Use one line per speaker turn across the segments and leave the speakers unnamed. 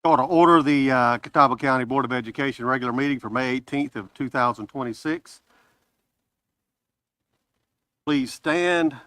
Call to order the Catawba County Board of Education regular meeting for May 18th of 2026. Please stand.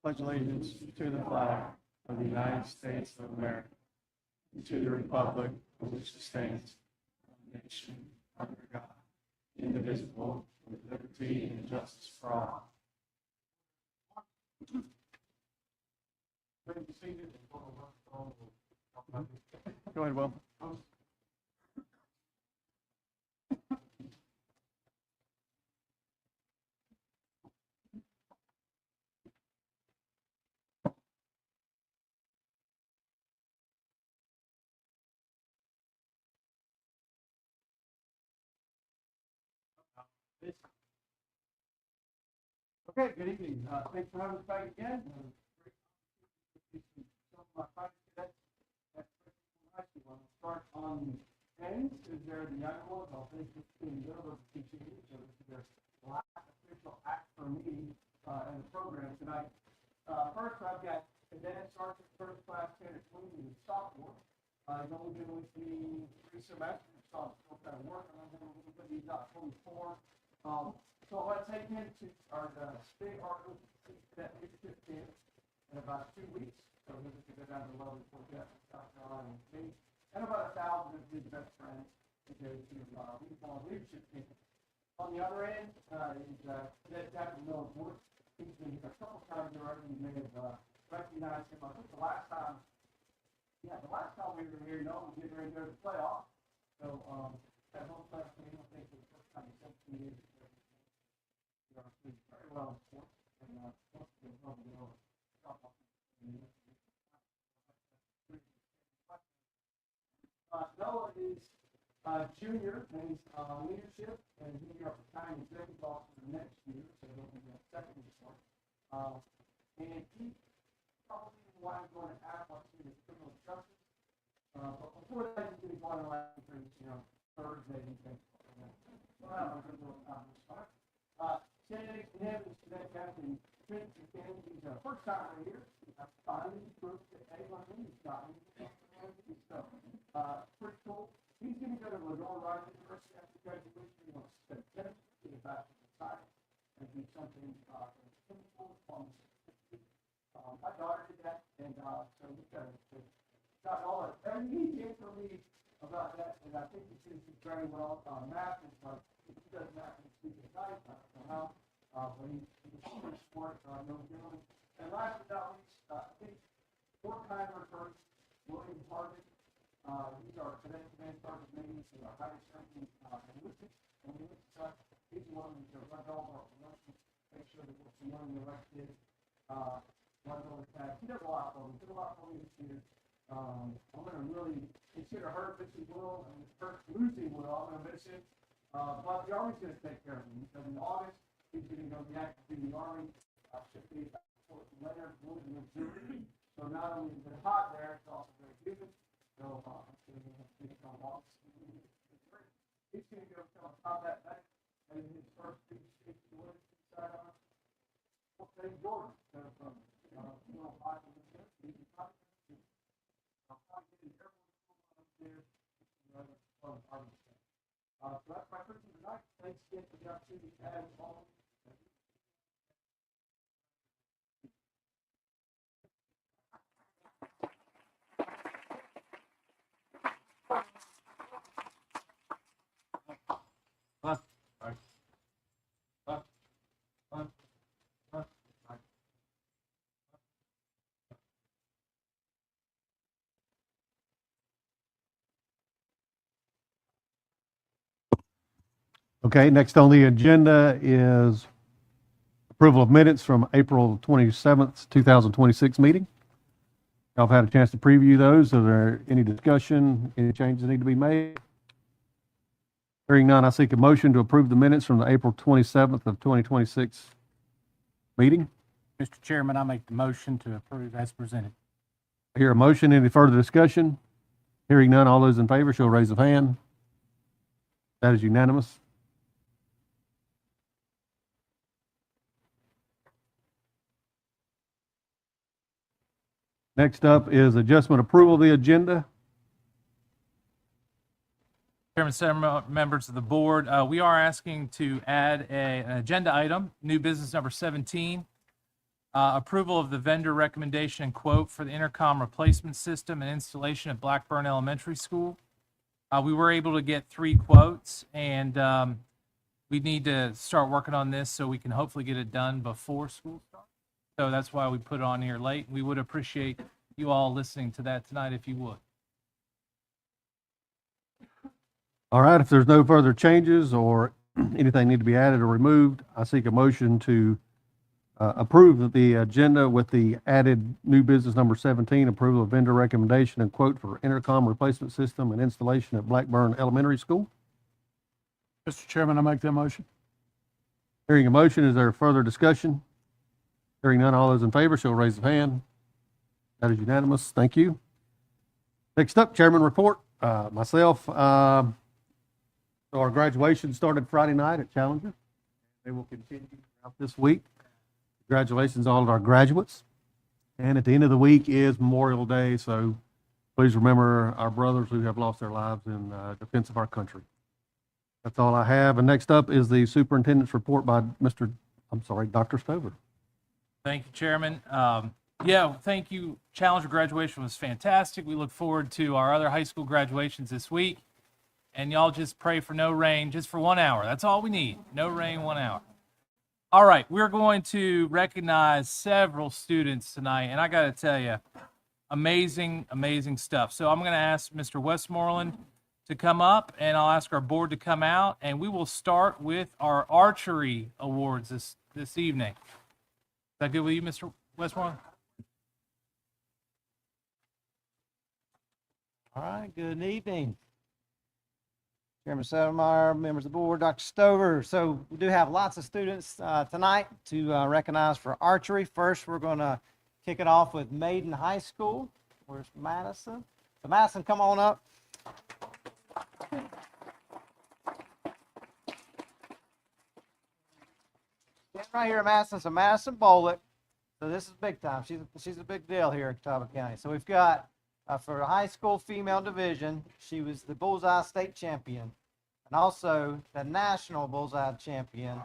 Pledge allegiance to the flag of the United States of America, and to the republic for which it stands, one nation, under God, indivisible, with liberty and justice for all. Go ahead, Will. Okay, good evening. Thanks for having us back again. Some of my projects today. We want to start on ends. Is there the animals? I'll finish this thing over to continue. So this is the last official act for me in the program tonight. First, I've got Cadet Sergeant First Class Tanner Queen, who's a sophomore. He's only been with me 3 semesters, so I'm still kind of working on him a little bit. He's not 24. So I'm going to take him to our state art cadet leadership camp in about 2 weeks. So he'll get to go down to Lovely Fort South Carolina with me. And about 1,000 of his best friends to go to regional leadership camp. On the other end is Cadet Captain Miller Woods. He's been here a couple times already. You may have recognized him. I think the last time we were here, we getting ready to go to the playoffs. So that whole class team, I think, was the first time in 17 years. We are very well in sports, and most of them probably know softball. Noah is junior in his leadership, and he'll be our battalion executive officer next year, so he'll be a second report. And he probably why I'm going to ask what's in his criminal justice. But before that, he's going to go on like Thursday and things like that. So I don't know if we'll Sandy Neb is Cadet Captain Prince Buchanan. He's a first timer here. I finally proved that A1 he's got him. So pretty cool. He's going to go to Lenore Rice University after graduation. He wants to spend 10 years back to the science and do something chemical pharmaceutical. My daughter did that, and so we got all that. Everything he did for me about that, and I think he sees it very well. Math is like, if he does math and speak at night, I don't know how, but he's super smart, no doing. And last but not least, I think four-timer first, William Harvey. He's our cadet command sergeant, maybe he's our highest ranking enlisted. And he's the one who's run all of our promotions, make sure that we're promoting the right kids. He does a lot for me. He did a lot for me this year. I'm going to really consider her missing Will, and her losing Will. I'm going to miss him. But the Army's going to take care of him. Because in August, he's going to go back to the Army. should be about Fort Leonard Wood, Missouri. So not only is it hot there, it's also very humid. So I'm sure we'll have to take on walks. He's going to go on top of that bank, and his first big stick wood inside on St. George. So from Boston, he's probably getting airport up there. So that's my person tonight. Thanks again for the opportunity to add all.
Okay, next on the agenda is approval of minutes from April 27th, 2026 meeting. Y'all have had a chance to preview those. Are there any discussion, any changes that need to be made? Hearing none, I seek a motion to approve the minutes from the April 27th of 2026 meeting.
Mr. Chairman, I make the motion to approve as presented.
I hear a motion. Any further discussion? Hearing none, all those in favor, show raise of hand. That is unanimous. Next up is adjustment approval of the agenda.
Chairman, several members of the board, we are asking to add an agenda item, new business number 17, approval of the vendor recommendation and quote for the intercom replacement system and installation at Blackburn Elementary School. We were able to get 3 quotes, and we need to start working on this so we can hopefully get it done before school starts. So that's why we put it on here late. We would appreciate you all listening to that tonight if you would.
All right, if there's no further changes or anything need to be added or removed, I seek a motion to approve the agenda with the added new business number 17, approval of vendor recommendation and quote for intercom replacement system and installation at Blackburn Elementary School.
Mr. Chairman, I make that motion.
Hearing a motion, is there further discussion? Hearing none, all those in favor, shall raise of hand. That is unanimous. Thank you. Next up, Chairman report. Myself, so our graduation started Friday night at Challenger. They will continue throughout this week. Congratulations to all of our graduates. And at the end of the week is Memorial Day, so please remember our brothers who have lost their lives in defense of our country. That's all I have. And next up is the superintendent's report by Dr. Stover.
Thank you, Chairman. Yeah, thank you. Challenger graduation was fantastic. We look forward to our other high school graduations this week. And y'all just pray for no rain just for 1 hour. That's all we need. No rain, 1 hour. All right, we're going to recognize several students tonight. And I got to tell you, amazing, amazing stuff. So I'm going to ask Mr. Westmoreland to come up, and I'll ask our board to come out. And we will start with our archery awards this evening. Is that good with you, Mr. Westmoreland?
All right, good evening. Chairman Settlemeyer, members of the board, Dr. Stover. So we do have lots of students tonight to recognize for archery. First, we're going to kick it off with Maiden High School. Where's Madison? So Madison, come on up. Stand right here, Madison. So Madison Bolick. So this is big time. She's a big deal here in Catawba County. So we've got for the high school female division, she was the Bullseye State Champion and also the National Bullseye Champion.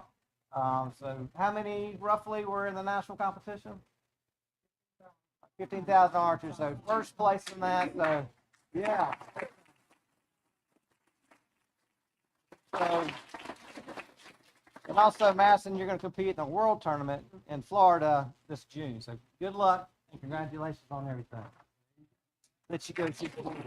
So how many roughly were in the national competition? 15,000 archers. So first place in that. So yeah. So, and also, Madison, you're going to compete in the World Tournament in Florida this June. So good luck and congratulations on everything. Let you go see the leader.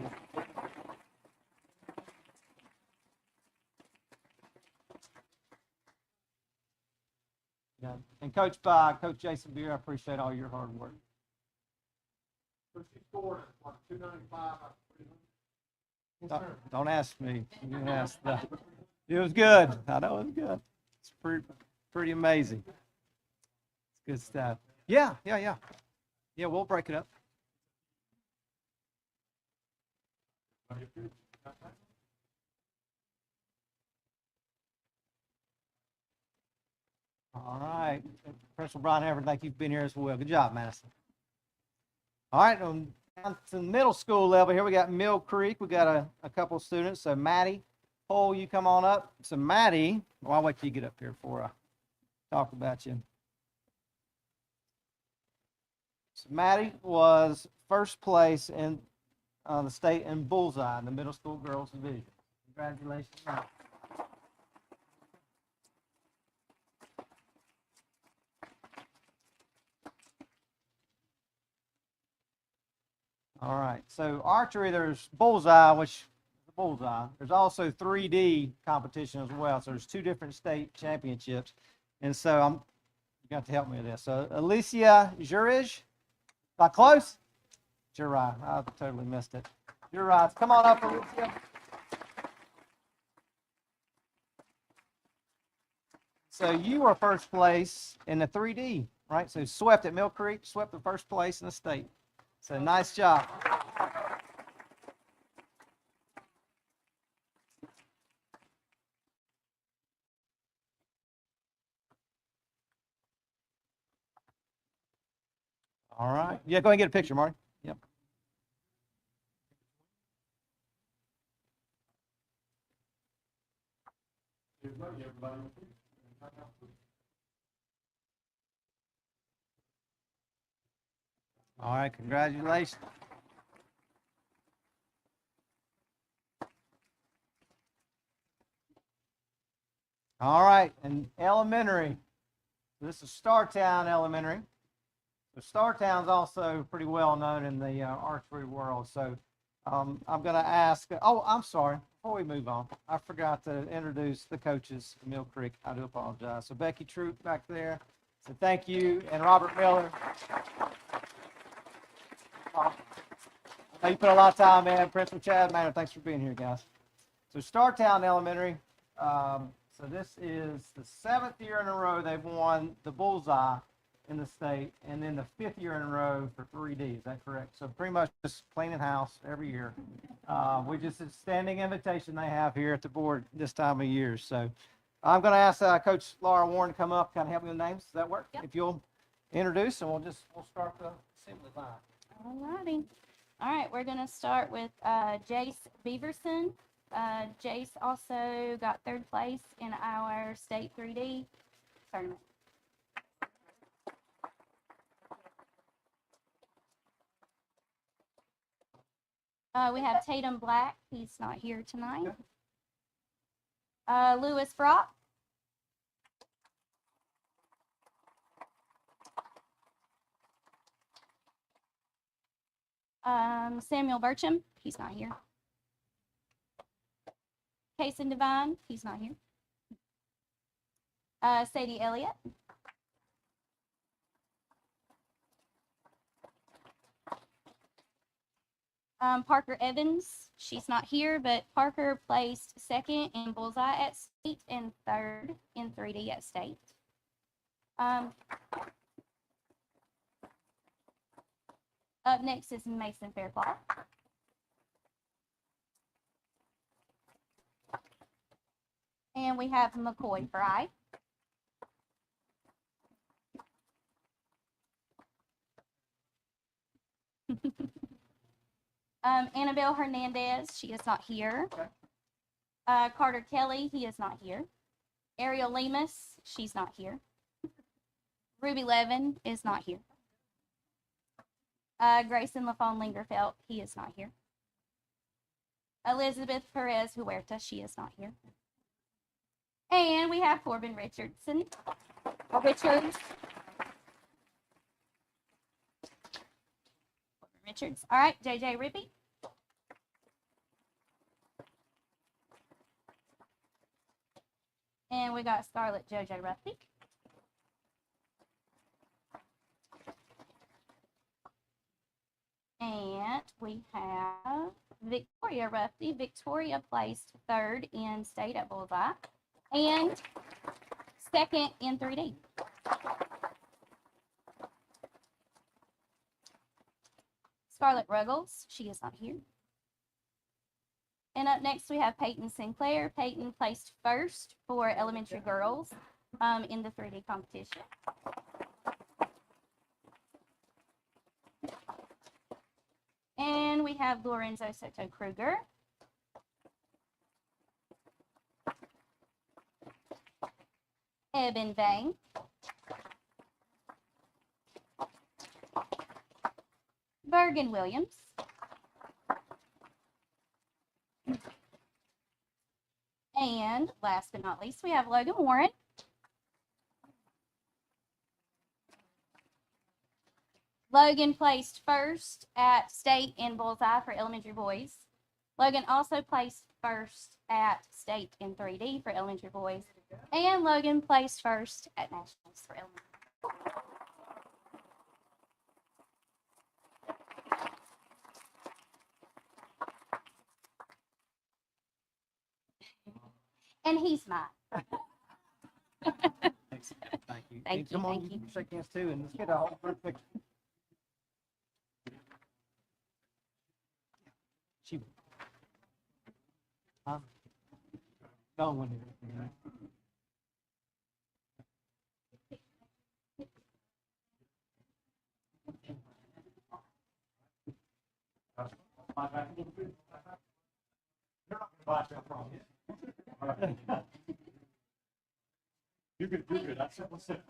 Yeah. And coached by Coach Jason Beer, I appreciate all your hard work.
So she scored like 295.
Don't ask me. You can ask that. It was good. I know it was good. It's pretty amazing. It's Good stuff. Yeah. Yeah, we'll break it up. All right. Principal Brian Everett, thank you for being here as well. Good job, Madison. All right, down to the middle school level here, we got Mill Creek. We got a couple of students. So Maddie, Cole, you come on up. So Maddie, well, I'll wait till you get up here before I talk about you. So Maddie was first place in the state in bullseye in the middle school girls division. Congratulations, Maddie. All right, so archery, there's bullseye, which is the bullseye. There's also 3D competition as well. So there's 2 different state championships. And so you got to help me with this. So Alicia Jurij, not close? Jurij, I totally missed it. Jurij, come on up, Alicia. So you were first place in the 3D, right? So swept at Mill Creek, swept the first place in the state. So nice job. All right. Yeah, go ahead and get a picture, Marty. Yep. All right, congratulations. All right, and elementary. This is Startown Elementary. So Startown's also pretty well known in the archery world. So I'm going to ask, oh, I'm sorry, before we move on, I forgot to introduce the coaches of Mill Creek. I do apologize. So Becky Troop back there. So thank you, and Robert Miller. I know you put a lot of time in. Principal Chad Manor, thanks for being here, guys. So Startown Elementary, so this is the 7th year in a row they've won the bullseye in the state, and then the 5th year in a row for 3D. Is that correct? So pretty much just cleaning house every year. We just a standing invitation they have here at the board this time of year. So I'm going to ask Coach Laura Warren to come up, kind of help me with names. Does that work?
Yep.
If you'll introduce, and we'll start the assembly line.
All righty. All right, we're going to start with Jace Beaverson. Jace also got 3rd place in our state 3D tournament. We have Tatum Black. He's not here tonight. Lewis Brock. Samuel Burcham. He's not here. Kason Devine. He's not here. Sadie Elliott. Parker Evans, she's not here, but Parker placed 2nd in bullseye at state and 3rd in 3D at state. Up next is Mason Fairclough. And we have McCoy Fry. Annabelle Hernandez, she is not here.
Okay.
Carter Kelly, he is not here. Ariel Lemus, she's not here. Ruby Levin is not here. Grayson LaFawn Lingerfeld, he is not here. Elizabeth Perez Huerta, she is not here. And we have Corbin Richardson. Richards. Richards. All right, JJ Rippey. And we got Scarlett JoJo Ruffy. And we have Victoria Ruffy. Victoria placed 3rd in state at bullseye and 2nd in 3D. Scarlett Ruggles, she is not here. And up next, we have Peyton Sinclair. Peyton placed first for elementary girls in the 3D competition. And we have Lorenzo Soto Kruger. Eben Vang. Bergen Williams. And last but not least, we have Logan Warren. Logan placed first at state in bullseye for elementary boys. Logan also placed first at state in 3D for elementary boys. And Logan placed first at nationals for elementary. And he's mine.
Thanks. Thank you.
Thank
And
you,
Come on,
thank you.
shake hands too, and let's get a whole group picture. She. No one here.
You're good, you're good. That's it. What's it?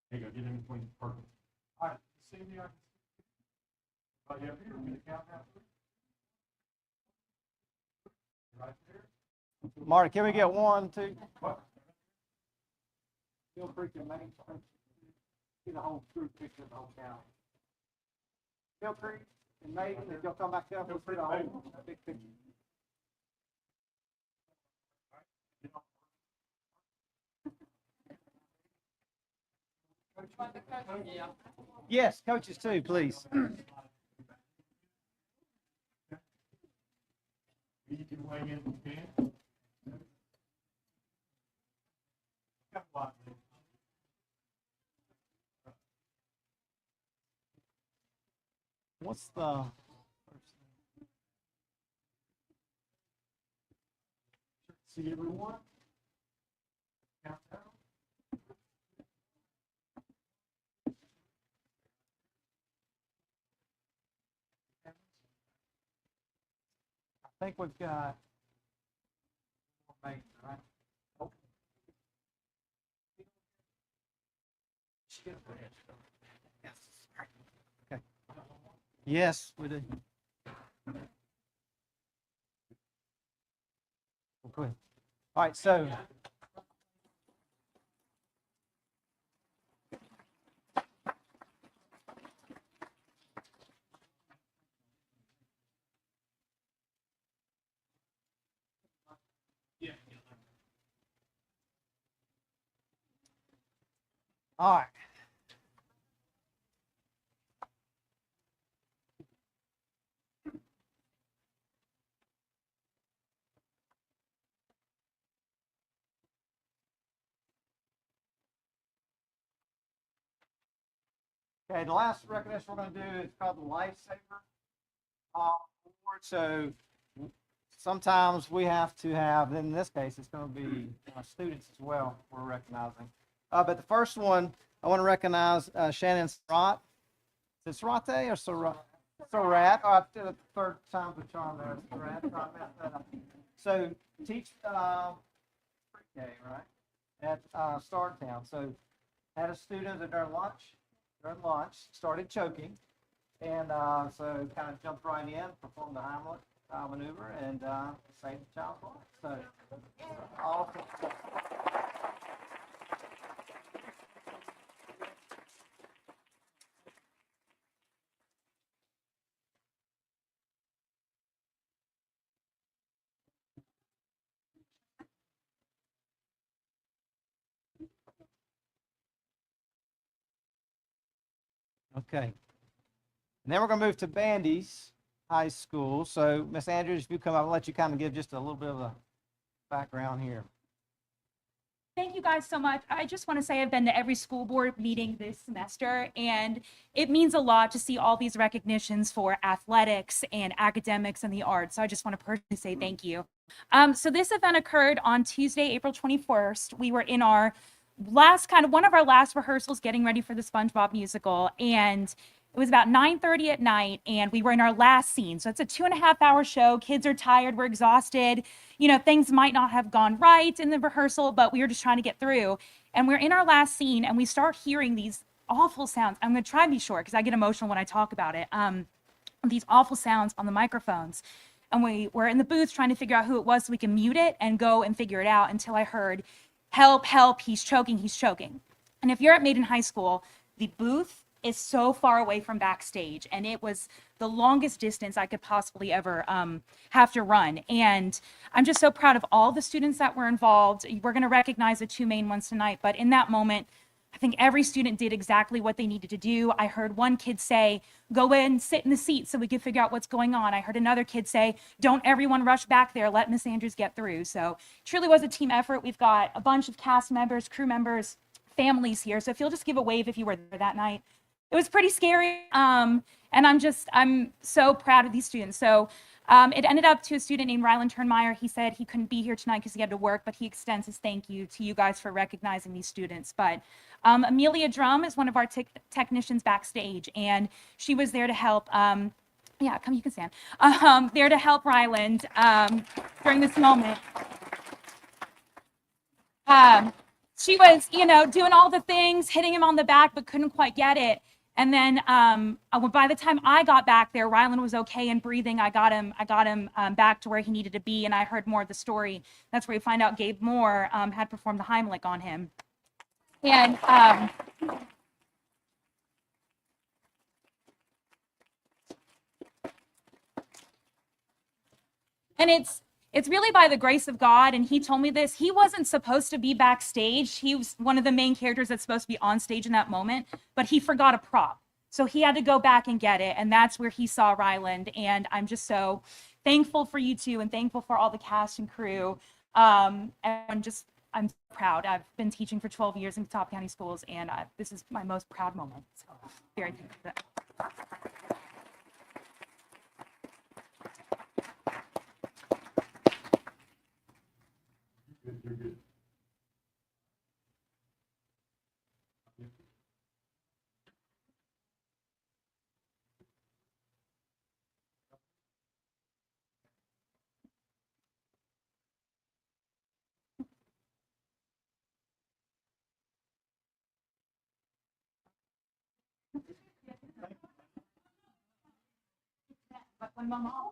There you go, get in between, perfect. All right, see me, I can. You up here, we're gonna count down. Right there.
Marty, can we get 1, 2?
Feel free to make, get a whole group picture of the whole county.
Feel free, and maybe if you'll come back up, we'll get a whole big picture. Yes, coaches too, please.
You can weigh in if you can.
What's the?
See everyone? Countdown.
I think we've got. Right. Okay. Yes, we do. Okay. All right, so. All right. Okay, the last recognition we're going to do is called the Lifesaver Award. So sometimes we have to have, in this case, it's going to be students as well we're recognizing. But the first one, I want to recognize Shannon Surratt. Is it Surate or Surratt? Surratt. Oh, I did it the third time the charm there. Surratt. So I messed that up. So teach pre-K, right, at Startown. So had a student that during lunch started choking, and so kind of jumped right in, performed the Heimlich maneuver, and saved the child's life. So awesome. Okay. And then we're going to move to bandies. High School. So, Miss Andrews, if you come up, I'll let you kind of give just a little bit of a background here.
Thank you guys so much. I just want to say I've been to every school board meeting this semester, and it means a lot to see all these recognitions for athletics and academics and the arts. So I just want to personally say thank you. So this event occurred on Tuesday, April 21st. We were in our one of our last rehearsals getting ready for the SpongeBob musical, and it was about 9:30 at night, and we were in our last scene. So it's a 2.5-hour show. Kids are tired, we're exhausted. You know, things might not have gone right in the rehearsal, but we were just trying to get through. And we're in our last scene, and we start hearing these awful sounds. I'm going to try and be short because I get emotional when I talk about it. These awful sounds on the microphones. And we were in the booth trying to figure out who it was so we can mute it and go and figure it out until I heard, "Help, help, he's choking, he's choking." And if you're at Maiden High School, the booth is so far away from backstage, and it was the longest distance I could possibly ever have to run. And I'm just so proud of all the students that were involved. We're going to recognize the two main ones tonight, but in that moment, I think every student did exactly what they needed to do. I heard one kid say, "Go in, sit in the seat so we can figure out what's going on." I heard another kid say, "Don't everyone rush back there, let Miss Andrews get through." So truly was a team effort. We've got a bunch of cast members, crew members, families here. So if you'll just give a wave if you were there that night. It was pretty scary, and I'm so proud of these students. So it ended up to a student named Rylan Turnmeyer. He said he couldn't be here tonight because he had to work, but he extends his thank you to you guys for recognizing these students. But Amelia Drum is one of our technicians backstage, and she was there to help. Yeah, come, you can stand. There to help Ryland during this moment. She was, doing all the things, hitting him on the back, but couldn't quite get it. And then by the time I got back there, Rylan was okay and breathing. I got him back to where he needed to be, and I heard more of the story. That's where we find out Gabe Moore had performed the Heimlich on him. And it's really by the grace of God, and he told me this. He wasn't supposed to be backstage. He was one of the main characters that's supposed to be on stage in that moment, but he forgot a prop. So he had to go back and get it, and that's where he saw Ryland. And I'm just so thankful for you two and thankful for all the cast and crew. And I'm so proud. I've been teaching for 12 years in Catawba County Schools, and this is my most proud moment. So very thankful for that.
You're good.
But when my mom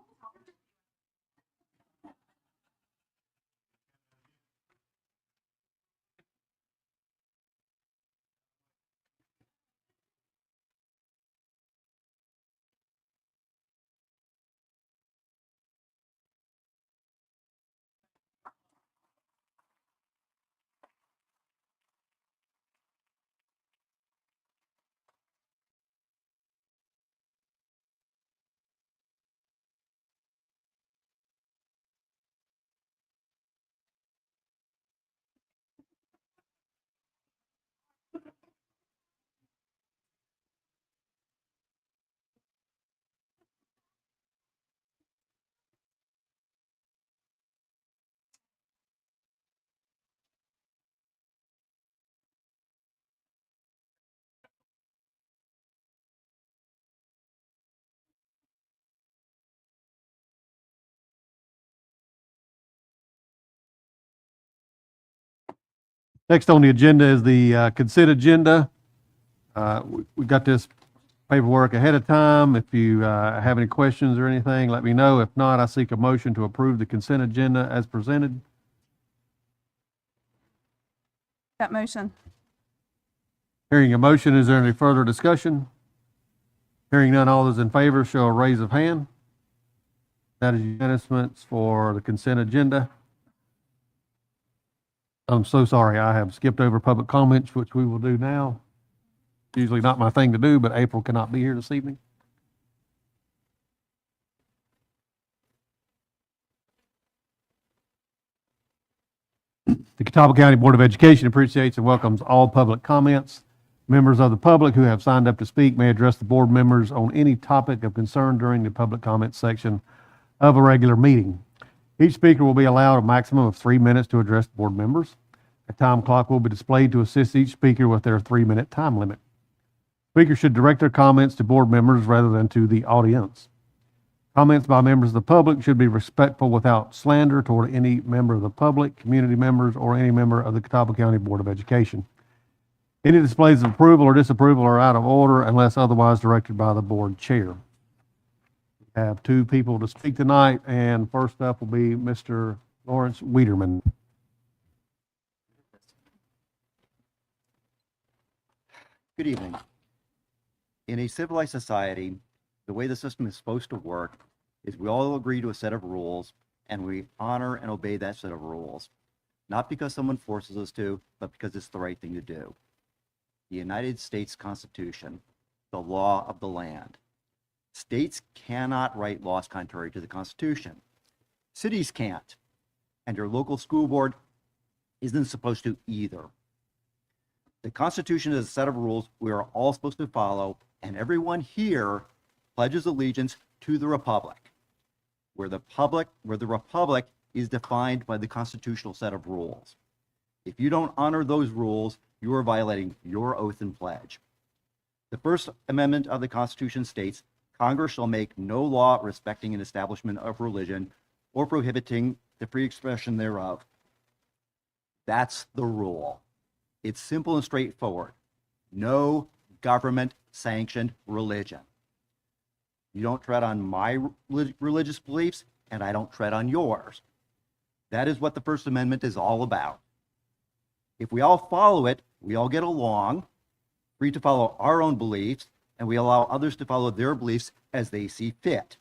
Next on the agenda is the consent agenda. We got this paperwork ahead of time. If you have any questions or anything, let me know. If not, I seek a motion to approve the consent agenda as presented.
That motion.
Hearing a motion, is there any further discussion? Hearing none, all those in favor show a raise of hand. That is unanimous for the consent agenda. I'm so sorry, I have skipped over public comments, which we will do now. Usually not my thing to do, but April cannot be here this evening. The Catawba County Board of Education appreciates and welcomes all public comments. Members of the public who have signed up to speak may address the board members on any topic of concern during the public comment section of a regular meeting. Each speaker will be allowed a maximum of 3 minutes to address the board members. A time clock will be displayed to assist each speaker with their 3-minute time limit. Speakers should direct their comments to board members rather than to the audience. Comments by members of the public should be respectful without slander toward any member of the public, community members, or any member of the Catawba County Board of Education. Any displays of approval or disapproval are out of order unless otherwise directed by the board chair. We have 2 people to speak tonight, and first up will be Mr. Lawrence Wiederman.
Good evening. In a civilized society, the way the system is supposed to work is we all agree to a set of rules and we honor and obey that set of rules. Not because someone forces us to, but because it's the right thing to do. The United States Constitution, the law of the land. States cannot write laws contrary to the Constitution. Cities can't, and your local school board isn't supposed to either. The Constitution is a set of rules we are all supposed to follow, and everyone here pledges allegiance to the Republic, where the Republic is defined by the constitutional set of rules. If you don't honor those rules, you are violating your oath and pledge. The First Amendment of the Constitution states, Congress shall make no law respecting an establishment of religion or prohibiting the free expression thereof. That's the rule. It's simple and straightforward. No government-sanctioned religion. You don't tread on my religious beliefs, and I don't tread on yours. That is what the First Amendment is all about. If we all follow it, we all get along, free to follow our own beliefs, and we allow others to follow their beliefs as they see fit.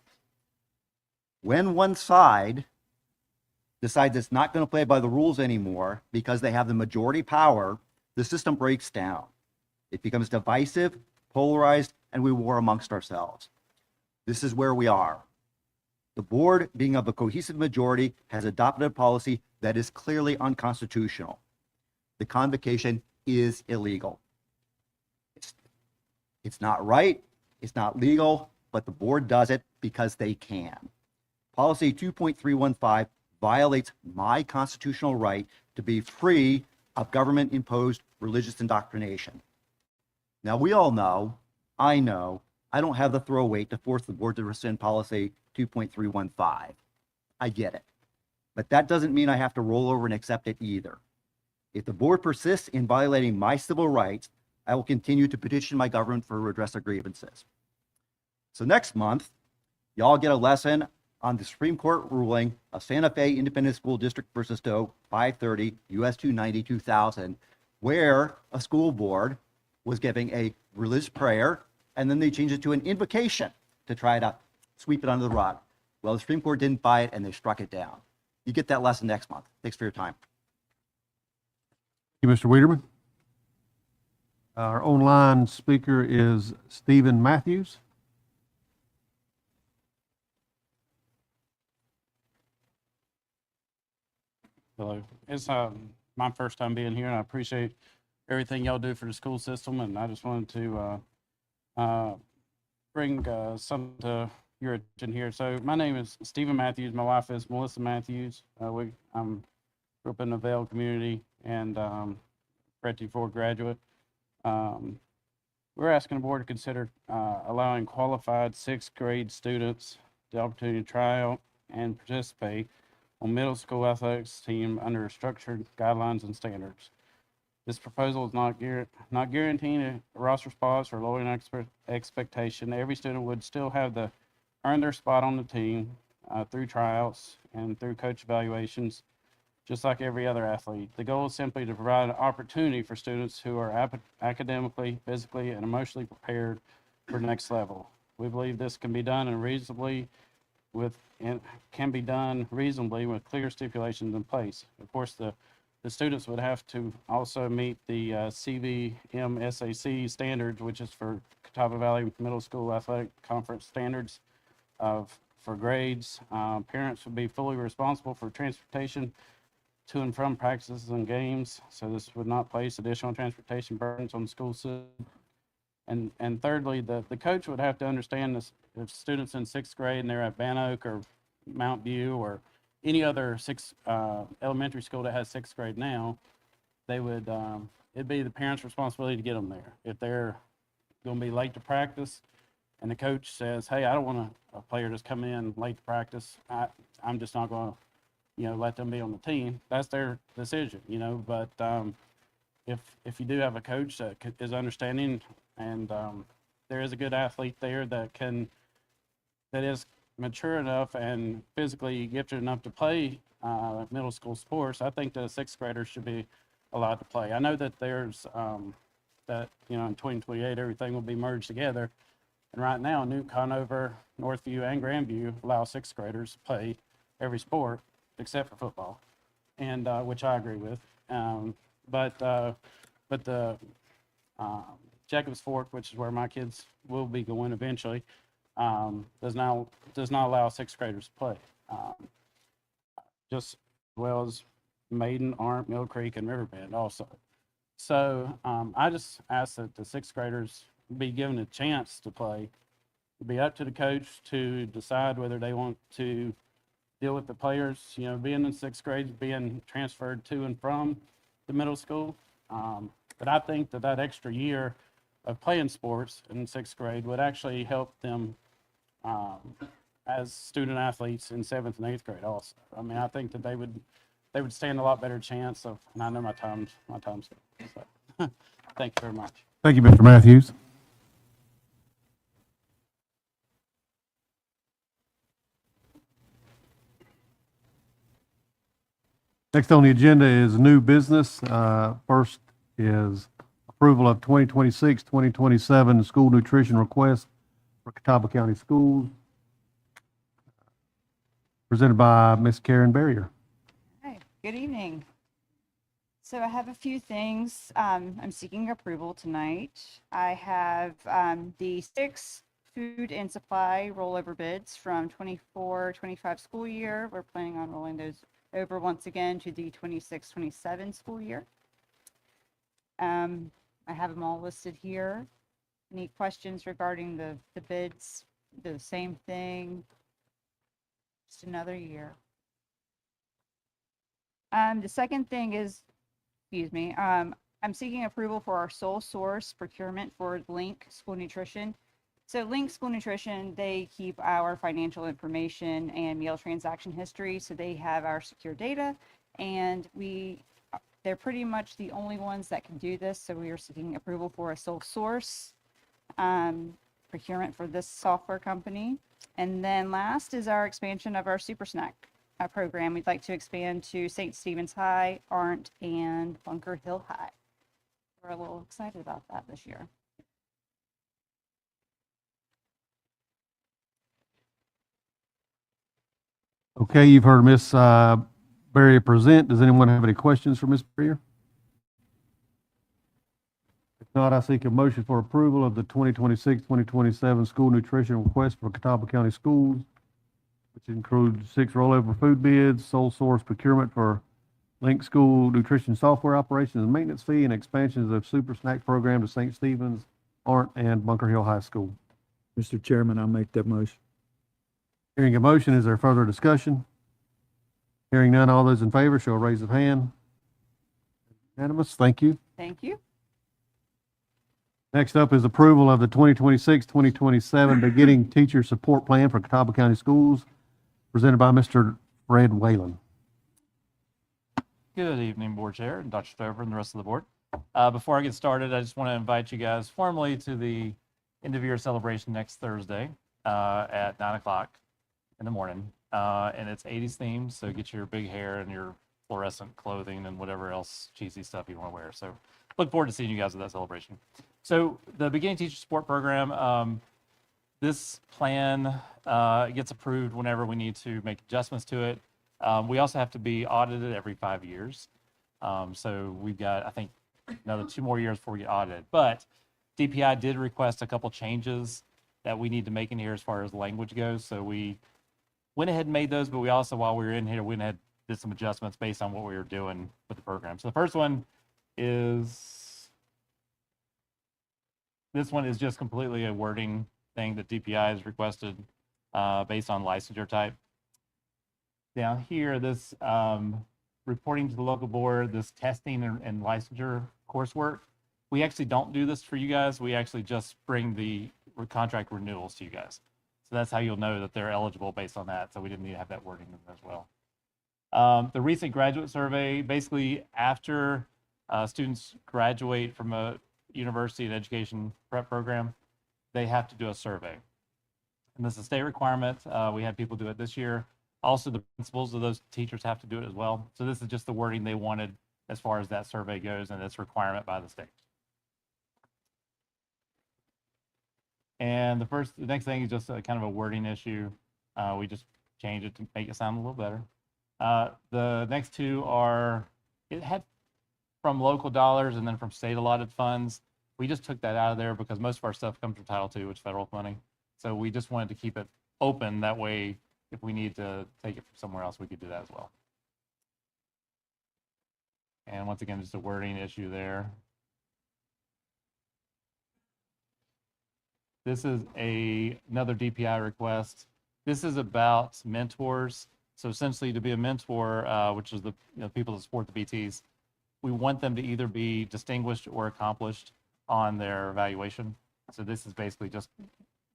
When one side decides it's not going to play by the rules anymore because they have the majority power, the system breaks down. It becomes divisive, polarized, and we war amongst ourselves. This is where we are. The board, being of a cohesive majority, has adopted a policy that is clearly unconstitutional. The convocation is illegal. It's not right, it's not legal, but the board does it because they can. Policy 2.315 violates my constitutional right to be free of government-imposed religious indoctrination. Now, we all know, I know, I don't have the throw weight to force the board to rescind policy 2.315. I get it. But that doesn't mean I have to roll over and accept it either. If the board persists in violating my civil rights, I will continue to petition my government for redress of grievances. So next month, y'all get a lesson on the Supreme Court ruling of Santa Fe Independent School District versus Doe 530 US 290 2000, where a school board was giving a religious prayer and then they changed it to an invocation to try to sweep it under the rug. Well, the Supreme Court didn't buy it and they struck it down. You get that lesson next month. Thanks for your time.
Thank you, Mr. Wiederman. Our online speaker is Stephen Matthews.
Hello. It's my first time being here, and I appreciate everything y'all do for the school system. And I just wanted to bring something to your attention here. So my name is Stephen Matthews. My wife is Melissa Matthews. I'm grew up in the Vale community and Fred 4 graduate. We're asking the board to consider allowing qualified 6th grade students the opportunity to try out and participate on middle school athletics team under structured guidelines and standards. This proposal is not guaranteeing a roster spots or lowering expectation. Every student would still have to earn their spot on the team through tryouts and through coach evaluations, just like every other athlete. The goal is simply to provide an opportunity for students who are academically, physically, and emotionally prepared for the next level. We believe this can be done reasonably with clear stipulations in place. Of course, the students would have to also meet the CVM-SAC standards, which is for Catawba Valley Middle School Athletic Conference standards for grades. Parents would be fully responsible for transportation to and from practices and games. So this would not place additional transportation burdens on the school system. And thirdly, the coach would have to understand this, if students in sixth grade and they're at Van Oak or Mount View or any other elementary school that has sixth grade now, they would, it'd be the parents' responsibility to get them there. If they're going to be late to practice and the coach says, hey, I don't want a player just come in late to practice, I'm just not going to, let them be on the team. That's their decision, but if you do have a coach that is understanding and there is a good athlete there that is mature enough and physically gifted enough to play middle school sports, I think the sixth graders should be allowed to play. I know that there's that, in 2028, everything will be merged together. And right now, Newton, Conover, Northview, and Grandview allow sixth graders to play every sport except for football, and which I agree with. But the Jacobs Fork, which is where my kids will be going eventually, does not allow sixth graders to play. Just as well as Maiden, Arndt, Mill Creek, and Riverbend also. So I just ask that the sixth graders be given a chance to play. It'd be up to the coach to decide whether they want to deal with the players, being in sixth grade, being transferred to and from the middle school. But I think that extra year of playing sports in sixth grade would actually help them as student athletes in seventh and eighth grade also. I mean, I think that they would stand a lot better chance of, and I know my time's up. So thank you very much.
Thank you, Mr. Matthews. Next on the agenda is new business. First is approval of 2026, 2027 school nutrition request for Catawba County Schools, presented by Ms. Karen Barrier.
Hi, good evening. So I have a few things. I'm seeking approval tonight. I have the 6 food and supply rollover bids from 24-25 school year. We're planning on rolling those over once again to the 26-27 school year. I have them all listed here. Any questions regarding the bids? The same thing, just another year. The second thing is, I'm seeking approval for our sole source procurement for Link School Nutrition. So Link School Nutrition, they keep our financial information and meal transaction history. So they have our secure data, and they're pretty much the only ones that can do this. So we are seeking approval for a sole source procurement for this software company. And then last is our expansion of our Super Snack program. We'd like to expand to St. Stephen's High, Arndt, and Bunker Hill High. We're a little excited about that this year.
Okay, you've heard Ms. Barrier present. Does anyone have any questions for Ms. Barrier? If not, I seek a motion for approval of the 2026, 2027 school nutrition request for Catawba County Schools, which includes 6 rollover food bids, sole source procurement for Link School Nutrition software operations and maintenance fee, and expansions of Super Snack program to St. Stephen's, Arndt, and Bunker Hill High School.
Mr. Chairman, I'll make that motion.
Hearing a motion, is there further discussion? Hearing none, all those in favor shall raise of hand. Unanimous, thank you.
Thank you.
Next up is approval of the 2026, 2027 beginning teacher support plan for Catawba County Schools, presented by Mr. Fred Whalen.
Good evening, Board Chair and Dr. Stover and the rest of the board. Before I get started, I just want to invite you guys formally to the end of year celebration next Thursday at 9 o'clock in the morning. And it's 80s themed, so get your big hair and your fluorescent clothing and whatever else cheesy stuff you want to wear. So look forward to seeing you guys at that celebration. So the beginning teacher support program, this plan gets approved whenever we need to make adjustments to it. We also have to be audited every 5 years. So we've got, I think, another 2 more years before we get audited. But DPI did request a couple changes that we need to make in here as far as language goes. So we went ahead and made those, but we also, while we were in here, went ahead did some adjustments based on what we were doing with the program. So the first one is, this one is just completely a wording thing that DPI has requested based on licensure type. Down here, this reporting to the local board, this testing and licensure coursework, we actually don't do this for you guys. We actually just bring the contract renewals to you guys. So that's how you'll know that they're eligible based on that. So we didn't need to have that wording in there as well. The recent graduate survey, basically after students graduate from a university and education prep program, they have to do a survey. And this is a state requirement. We had people do it this year. Also, the principals of those teachers have to do it as well. So this is just the wording they wanted as far as that survey goes, and it's a requirement by the state. And the next thing is just a kind of a wording issue. We just changed it to make it sound a little better. The next two are, it had from local dollars and then from state allotted funds. We just took that out of there because most of our stuff comes from Title II, which is federal money. So we just wanted to keep it open. That way, if we need to take it from somewhere else, we could do that as well. And once again, just a wording issue there. This is another DPI request. This is about mentors. So essentially, to be a mentor, which is the people that support the BTs, we want them to either be distinguished or accomplished on their evaluation. So this is basically just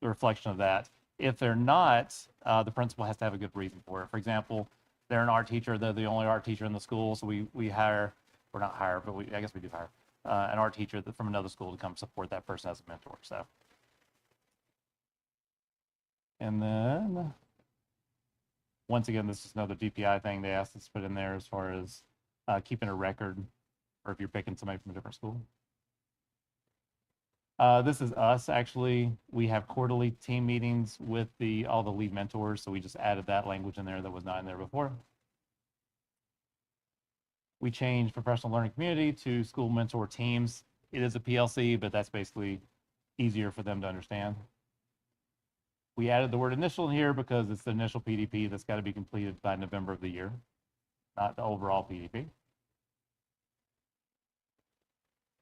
a reflection of that. If they're not, the principal has to have a good reason for it. For example, they're an art teacher. They're the only art teacher in the school. So we hire, or not hire, but I guess we do hire an art teacher from another school to come support that person as a mentor. So. And then, once again, this is another DPI thing they asked us to put in there as far as keeping a record, or if you're picking somebody from a different school. This is us, actually. We have quarterly team meetings with all the lead mentors, so we just added that language in there that was not in there before. We changed professional learning community to school mentor teams. It is a PLC, but that's basically easier for them to understand. We added the word initial in here because it's the initial PDP that's got to be completed by November of the year, not the overall PDP.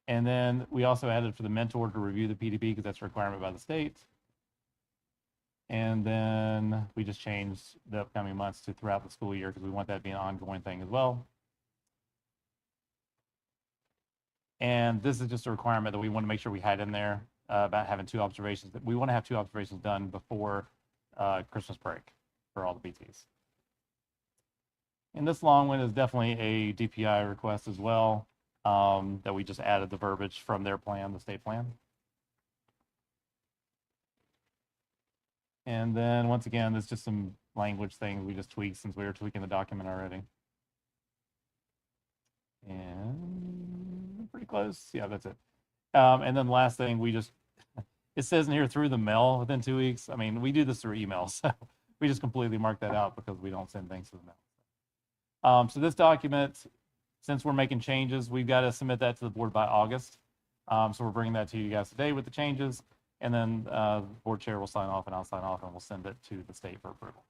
And then we also added for the mentor to review the PDP because that's a requirement by the state. And then we just changed the upcoming months to throughout the school year because we want that to be an ongoing thing as well. And this is just a requirement that we want to make sure we had in there about having 2 observations. That we want to have 2 observations done before Christmas break for all the BTs. And this long one is definitely a DPI request as well, that we just added the verbiage from their plan, the state plan. And then once again, there's just some language things we just tweaked since we were tweaking the document already. And pretty close. Yeah, that's it. And then the last thing, it says in here through the mail within 2 weeks. I mean, we do this through email, so we just completely mark that out because we don't send things to the mail. So this document, since we're making changes, we've got to submit that to the board by August. So we're bringing that to you guys today with the changes, and then the board chair will sign off and I'll sign off and we'll send it to the state for approval.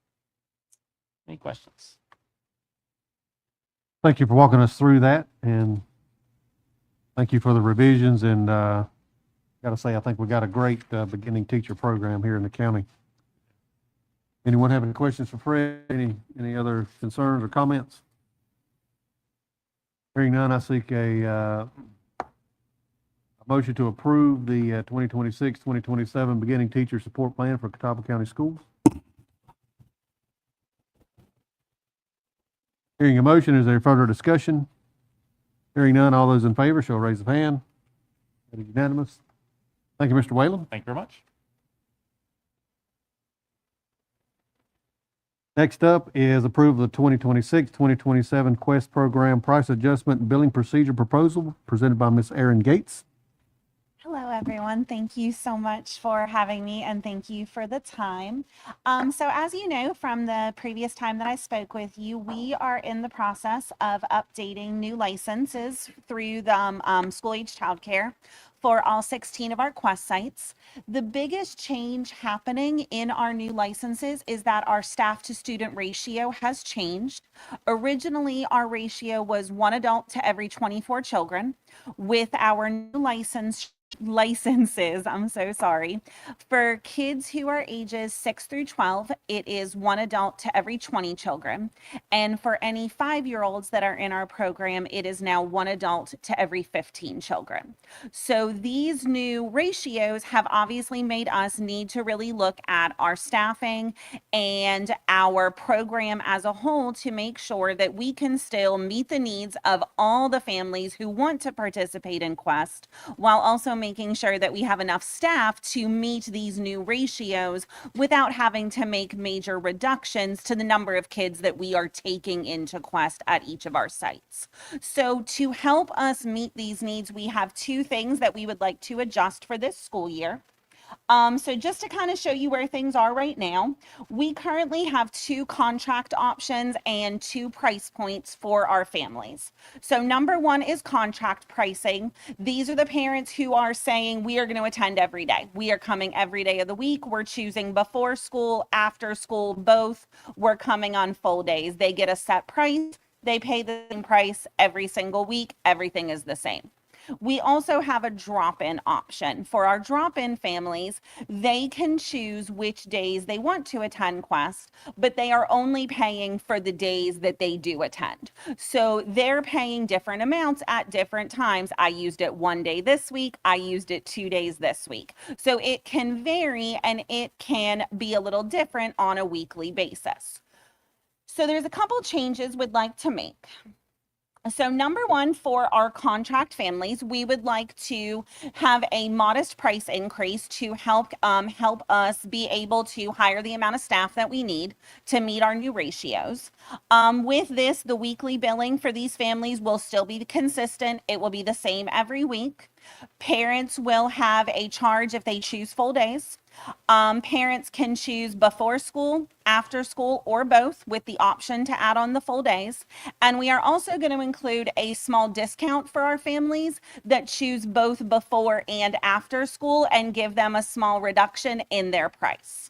Any questions?
Thank you for walking us through that, and thank you for the revisions. And got to say, I think we got a great beginning teacher program here in the county. Anyone have any questions for Fred? Any other concerns or comments? Hearing none, I seek a motion to approve the 2026-2027 beginning teacher support plan for Catawba County Schools. Hearing a motion, is there further discussion? Hearing none, all those in favor shall raise a hand. That is unanimous. Thank you, Mr. Whalen.
Thank you very much.
Next up is approval of the 2026-2027 Quest Program Price Adjustment and Billing Procedure Proposal presented by Ms. Erin Gates.
Hello, everyone. Thank you so much for having me, and thank you for the time. So as you know from the previous time that I spoke with you, we are in the process of updating new licenses through the school age childcare for all 16 of our Quest sites. The biggest change happening in our new licenses is that our staff to student ratio has changed. Originally, our ratio was 1 adult to every 24 children. With our new licenses, I'm so sorry. For kids who are ages 6 through 12, it is 1 adult to every 20 children. And for any 5-year-olds that are in our program, it is now 1 adult to every 15 children. So these new ratios have obviously made us need to really look at our staffing and our program as a whole to make sure that we can still meet the needs of all the families who want to participate in Quest, while also making sure that we have enough staff to meet these new ratios without having to make major reductions to the number of kids that we are taking into Quest at each of our sites. So to help us meet these needs, we have 2 things that we would like to adjust for this school year. So just to kind of show you where things are right now, we currently have 2 contract options and 2 price points for our families. So number 1 is contract pricing. These are the parents who are saying we are going to attend every day. We are coming every day of the week. We're choosing before school, after school, both. We're coming on full days. They get a set price. They pay the same price every single week. Everything is the same. We also have a drop-in option. For our drop-in families, they can choose which days they want to attend Quest, but they are only paying for the days that they do attend. So they're paying different amounts at different times. I used it 1 day this week. I used it 2 days this week. So it can vary and it can be a little different on a weekly basis. So there's a couple changes we'd like to make. So number 1, for our contract families, we would like to have a modest price increase to help us be able to hire the amount of staff that we need to meet our new ratios. With this, the weekly billing for these families will still be consistent. It will be the same every week. Parents will have a charge if they choose full days. Parents can choose before school, after school, or both, with the option to add on the full days. And we are also going to include a small discount for our families that choose both before and after school and give them a small reduction in their price.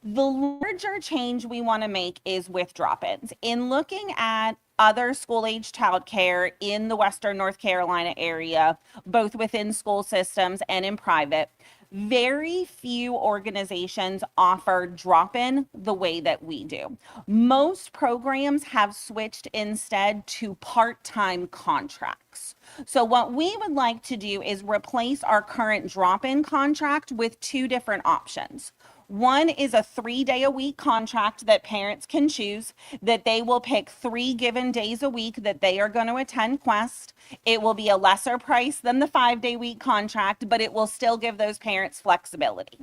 The larger change we want to make is with drop-ins. In looking at other school-age childcare in the Western North Carolina area, both within school systems and in private, very few organizations offer drop-in the way that we do. Most programs have switched instead to part-time contracts. So what we would like to do is replace our current drop-in contract with 2 different options. One is a 3-day-a-week contract that parents can choose, that they will pick 3 given days a week that they are going to attend Quest. It will be a lesser price than the 5-day-week contract, but it will still give those parents flexibility.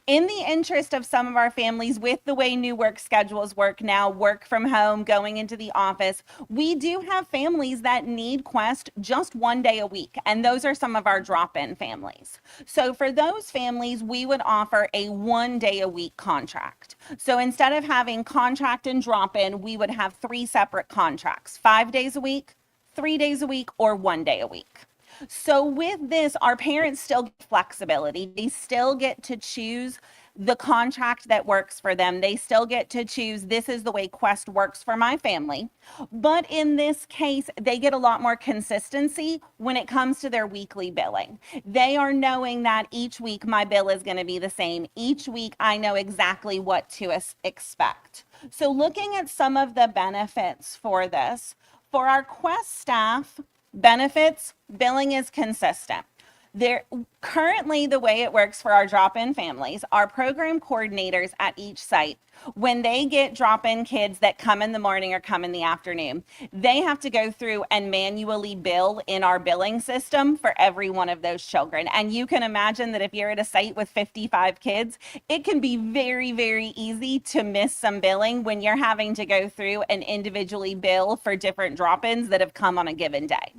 In the interest of some of our families, with the way new work schedules work now, work from home, going into the office, we do have families that need Quest just 1 day a week, and those are some of our drop-in families. So for those families, we would offer a 1-day-a-week contract. So instead of having contract and drop-in, we would have 3 separate contracts: 5 days a week, 3 days a week, or 1 day a week. So with this, our parents still get flexibility. They still get to choose the contract that works for them. They still get to choose, this is the way Quest works for my family. But in this case, they get a lot more consistency when it comes to their weekly billing. They are knowing that each week my bill is going to be the same. Each week I know exactly what to expect. So looking at some of the benefits for this, for our Quest staff, benefits, billing is consistent. Currently, the way it works for our drop-in families, our program coordinators at each site, when they get drop-in kids that come in the morning or come in the afternoon, they have to go through and manually bill in our billing system for every one of those children. And you can imagine that if you're at a site with 55 kids, it can be very, very easy to miss some billing when you're having to go through and individually bill for different drop-ins that have come on a given day.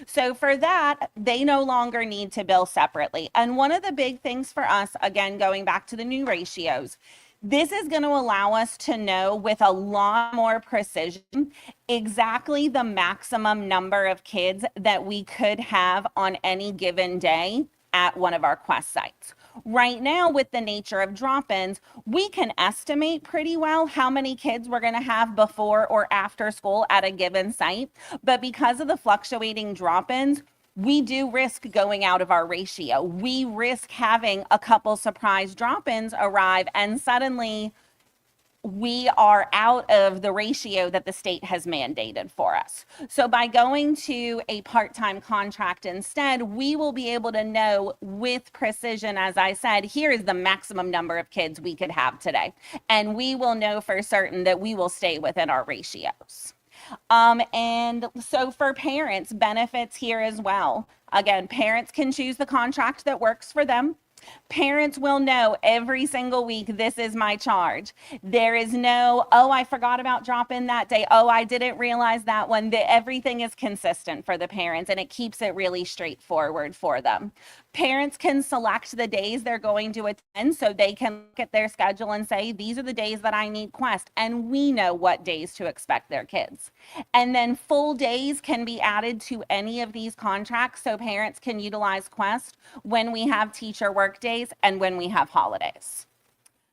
So for that, they no longer need to bill separately. And one of the big things for us, again, going back to the new ratios, this is going to allow us to know with a lot more precision exactly the maximum number of kids that we could have on any given day at one of our Quest sites. Right now, with the nature of drop-ins, we can estimate pretty well how many kids we're going to have before or after school at a given site. But because of the fluctuating drop-ins, we do risk going out of our ratio. We risk having a couple surprise drop-ins arrive and suddenly we are out of the ratio that the state has mandated for us. So by going to a part-time contract instead, we will be able to know with precision, as I said, here is the maximum number of kids we could have today. And we will know for certain that we will stay within our ratios. And so for parents, benefits here as well. Again, parents can choose the contract that works for them. Parents will know every single week, this is my charge. There is no, oh, I forgot about drop-in that day. Oh, I didn't realize that one. Everything is consistent for the parents, and it keeps it really straightforward for them. Parents can select the days they're going to attend, so they can look at their schedule and say, these are the days that I need Quest, and we know what days to expect their kids. And then full days can be added to any of these contracts, so parents can utilize Quest when we have teacher work days and when we have holidays.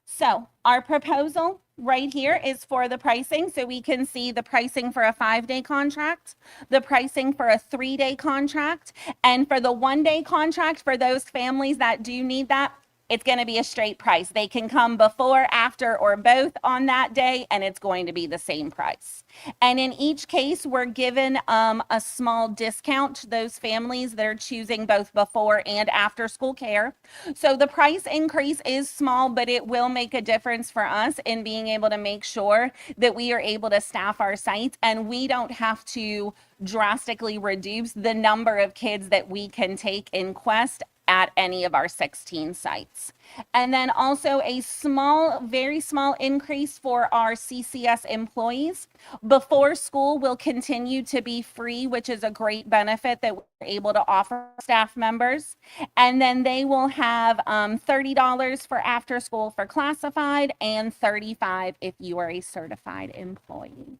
So our proposal right here is for the pricing. So we can see the pricing for a 5-day contract, the pricing for a 3-day contract, and for the 1-day contract for those families that do need that, it's going to be a straight price. They can come before, after, or both on that day, and it's going to be the same price. And in each case, we're given a small discount to those families that are choosing both before and after school care. So the price increase is small, but it will make a difference for us in being able to make sure that we are able to staff our sites and we don't have to drastically reduce the number of kids that we can take in Quest at any of our 16 sites. And then also a small, very small increase for our CCS employees. Before school will continue to be free, which is a great benefit that we're able to offer staff members. And then they will have $30 for after school for classified and $35 if you are a certified employee.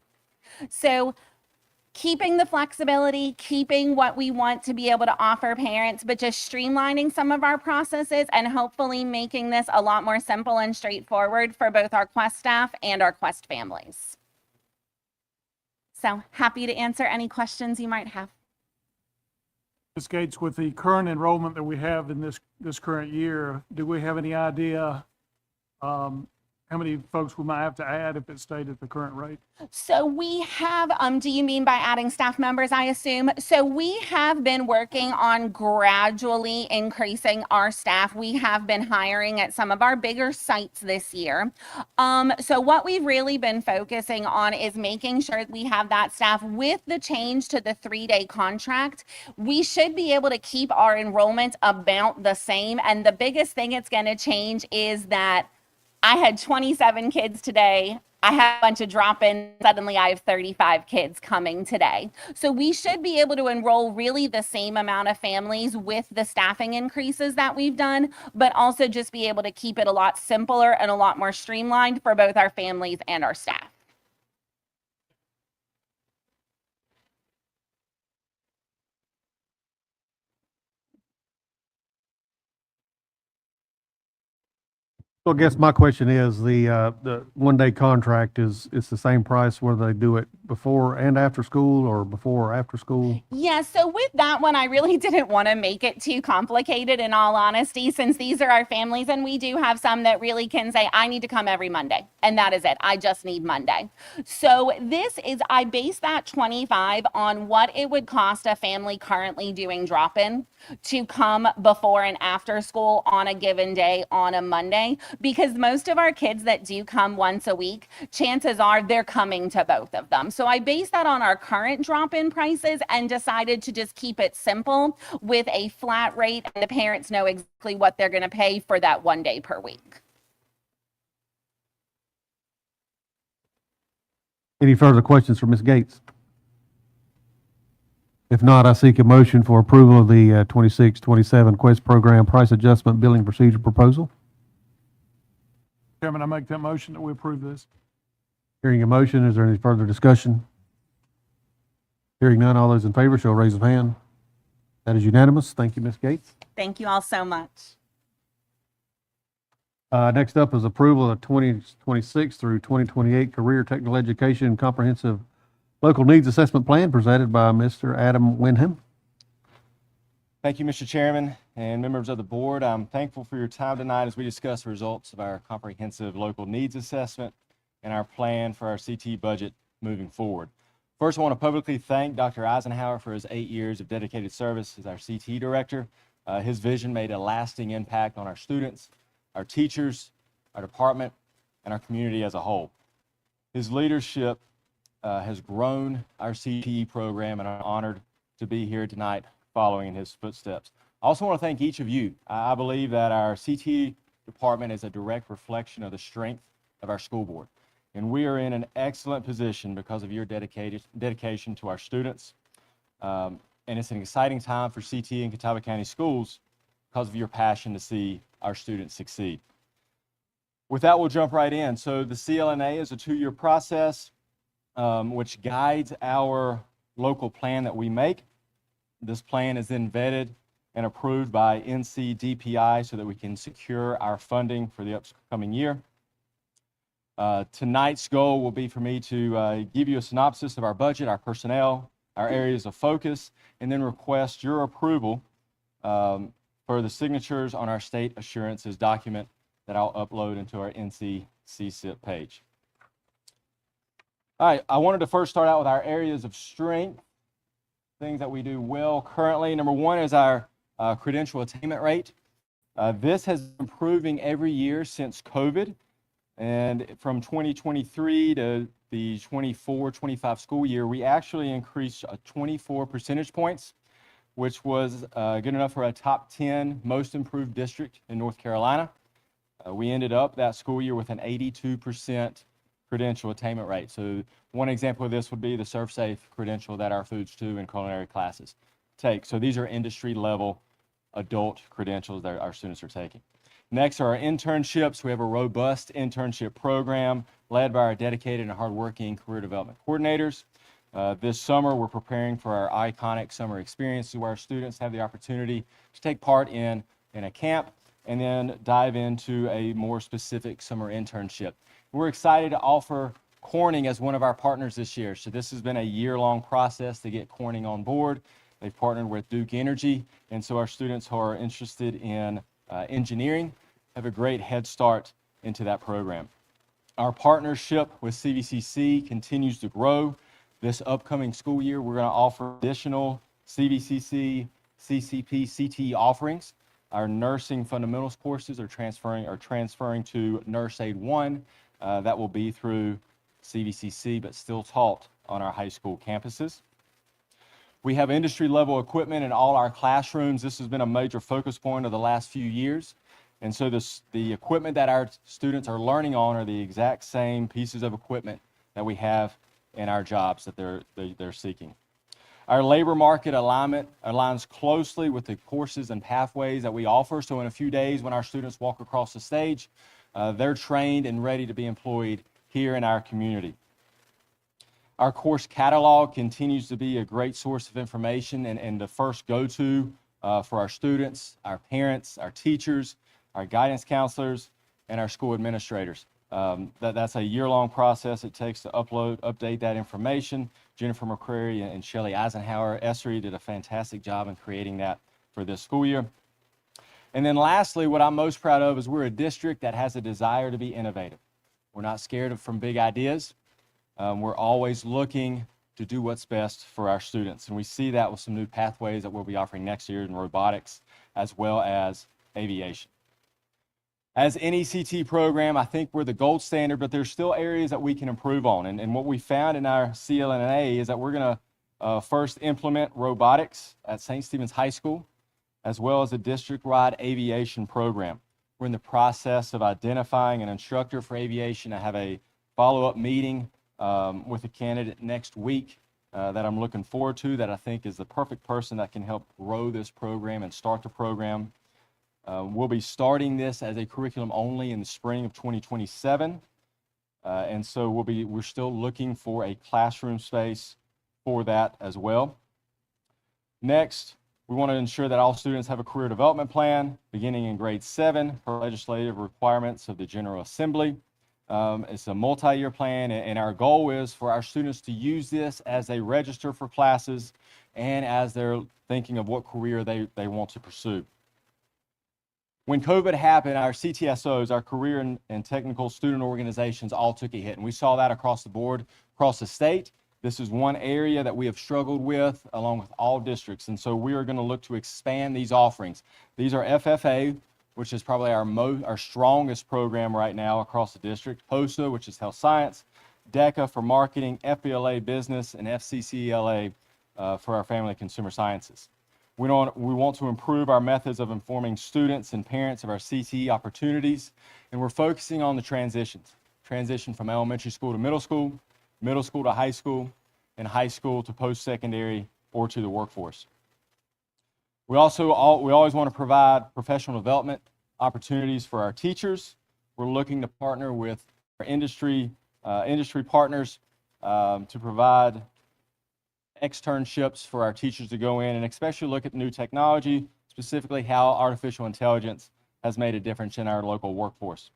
So keeping the flexibility, keeping what we want to be able to offer parents, but just streamlining some of our processes and hopefully making this a lot more simple and straightforward for both our Quest staff and our Quest families. So happy to answer any questions you might have.
Ms. Gates, with the current enrollment that we have in this current year, do we have any idea how many folks we might have to add if it stayed at the current rate?
So we have, do you mean by adding staff members, I assume? So we have been working on gradually increasing our staff. We have been hiring at some of our bigger sites this year. So what we've really been focusing on is making sure we have that staff. With the change to the 3-day contract, we should be able to keep our enrollment about the same. And the biggest thing it's going to change is that I had 27 kids today. I had a bunch of drop-in. Suddenly I have 35 kids coming today. So we should be able to enroll really the same amount of families with the staffing increases that we've done, but also just be able to keep it a lot simpler and a lot more streamlined for both our families and our staff.
So I guess my question is the 1-day contract is the same price whether they do it before and after school or before or after school?
Yeah, so with that one, I really didn't want to make it too complicated in all honesty, since these are our families and we do have some that really can say, I need to come every Monday and that is it. I just need Monday. So this is, I base that 25 on what it would cost a family currently doing drop-in to come before and after school on a given day on a Monday, because most of our kids that do come once a week, chances are they're coming to both of them. So I based that on our current drop-in prices and decided to just keep it simple with a flat rate, and the parents know exactly what they're going to pay for that 1 day per week.
Any further questions for Ms. Gates? If not, I seek a motion for approval of the 26-27 Quest Program Price Adjustment Billing Procedure Proposal.
Chairman, I make that motion that we approve this.
Hearing a motion, is there any further discussion? Hearing none, all those in favor shall raise a hand. That is unanimous. Thank you, Ms. Gates.
Thank you all so much.
Next up is approval of 2026 through 2028 Career Technical Education Comprehensive Local Needs Assessment Plan presented by Mr. Adam Wyndham.
Thank you, Mr. Chairman and members of the board. I'm thankful for your time tonight as we discuss the results of our comprehensive local needs assessment and our plan for our CT budget moving forward. First, I want to publicly thank Dr. Eisenhower for his 8 years of dedicated service as our CT director. His vision made a lasting impact on our students, our teachers, our department, and our community as a whole. His leadership has grown our CTE program, and I'm honored to be here tonight following in his footsteps. I also want to thank each of you. I believe that our CTE department is a direct reflection of the strength of our school board, and we are in an excellent position because of your dedication to our students. And it's an exciting time for CTE and Catawba County Schools because of your passion to see our students succeed. With that, we'll jump right in. So the CLNA is a 2-year process which guides our local plan that we make. This plan is then vetted and approved by NCDPI so that we can secure our funding for the upcoming year. Tonight's goal will be for me to give you a synopsis of our budget, our personnel, our areas of focus, and then request your approval for the signatures on our state assurances document that I'll upload into our NC-CSIP page. All right, I wanted to first start out with our areas of strength, things that we do well currently. Number one is our credential attainment rate. This has been improving every year since COVID, and from 2023 to the 24-25 school year, we actually increased 24 percentage points, which was good enough for a top 10 most improved district in North Carolina. We ended up that school year with an 82% credential attainment rate. So one example of this would be the ServSafe credential that our Foods 2 and culinary classes take. So these are industry level adult credentials that our students are taking. Next are our internships. We have a robust internship program led by our dedicated and hardworking career development coordinators. This summer, we're preparing for our iconic summer experience where our students have the opportunity to take part in a camp and then dive into a more specific summer internship. We're excited to offer Corning as one of our partners this year. So this has been a year-long process to get Corning on board. They've partnered with Duke Energy, and so our students who are interested in engineering have a great head start into that program. Our partnership with CVCC continues to grow. This upcoming school year, we're going to offer additional CVCC, CCP, CTE offerings. Our nursing fundamentals courses are transferring to Nurse Aid 1. That will be through CVCC, but still taught on our high school campuses. We have industry level equipment in all our classrooms. This has been a major focus point of the last few years. And so the equipment that our students are learning on are the exact same pieces of equipment that we have in our jobs that they're seeking. Our labor market alignment aligns closely with the courses and pathways that we offer. So in a few days when our students walk across the stage, they're trained and ready to be employed here in our community. Our course catalog continues to be a great source of information and the first go-to for our students, our parents, our teachers, our guidance counselors, and our school administrators. That's a year-long process it takes to update that information. Jennifer McCrary and Shelley Eisenhower, Esri did a fantastic job in creating that for this school year. And then lastly, what I'm most proud of is we're a district that has a desire to be innovative. We're not scared from big ideas. We're always looking to do what's best for our students. And we see that with some new pathways that we'll be offering next year in robotics as well as aviation. As any CT program, I think we're the gold standard, but there's still areas that we can improve on. And what we found in our CLNA is that we're going to first implement robotics at St. Stephen's High School, as well as a district-wide aviation program. We're in the process of identifying an instructor for aviation. I have a follow-up meeting with a candidate next week that I'm looking forward to, that I think is the perfect person that can help grow this program and start the program. We'll be starting this as a curriculum only in the spring of 2027. And so we're still looking for a classroom space for that as well. Next, We want to ensure that all students have a career development plan beginning in grade 7 per legislative requirements of the General Assembly. It's a multi-year plan, and our goal is for our students to use this as they register for classes and as they're thinking of what career they want to pursue. When COVID happened, our CTSOs, our career and technical student organizations, all took a hit, and we saw that across the board, across the state. This is one area that we have struggled with along with all districts, and so we are going to look to expand these offerings. These are FFA, which is probably our strongest program right now across the district, HOSA, which is health science, DECA for marketing, FBLA business, and FCCLA for our family consumer sciences. We want to improve our methods of informing students and parents of our CTE opportunities, and we're focusing on the transition from elementary school to middle school to high school, and high school to post-secondary or to the workforce. We always want to provide professional development opportunities for our teachers. We're looking to partner with our industry partners to provide externships for our teachers to go in and especially look at new technology, specifically how artificial intelligence has made a difference in our local workforce.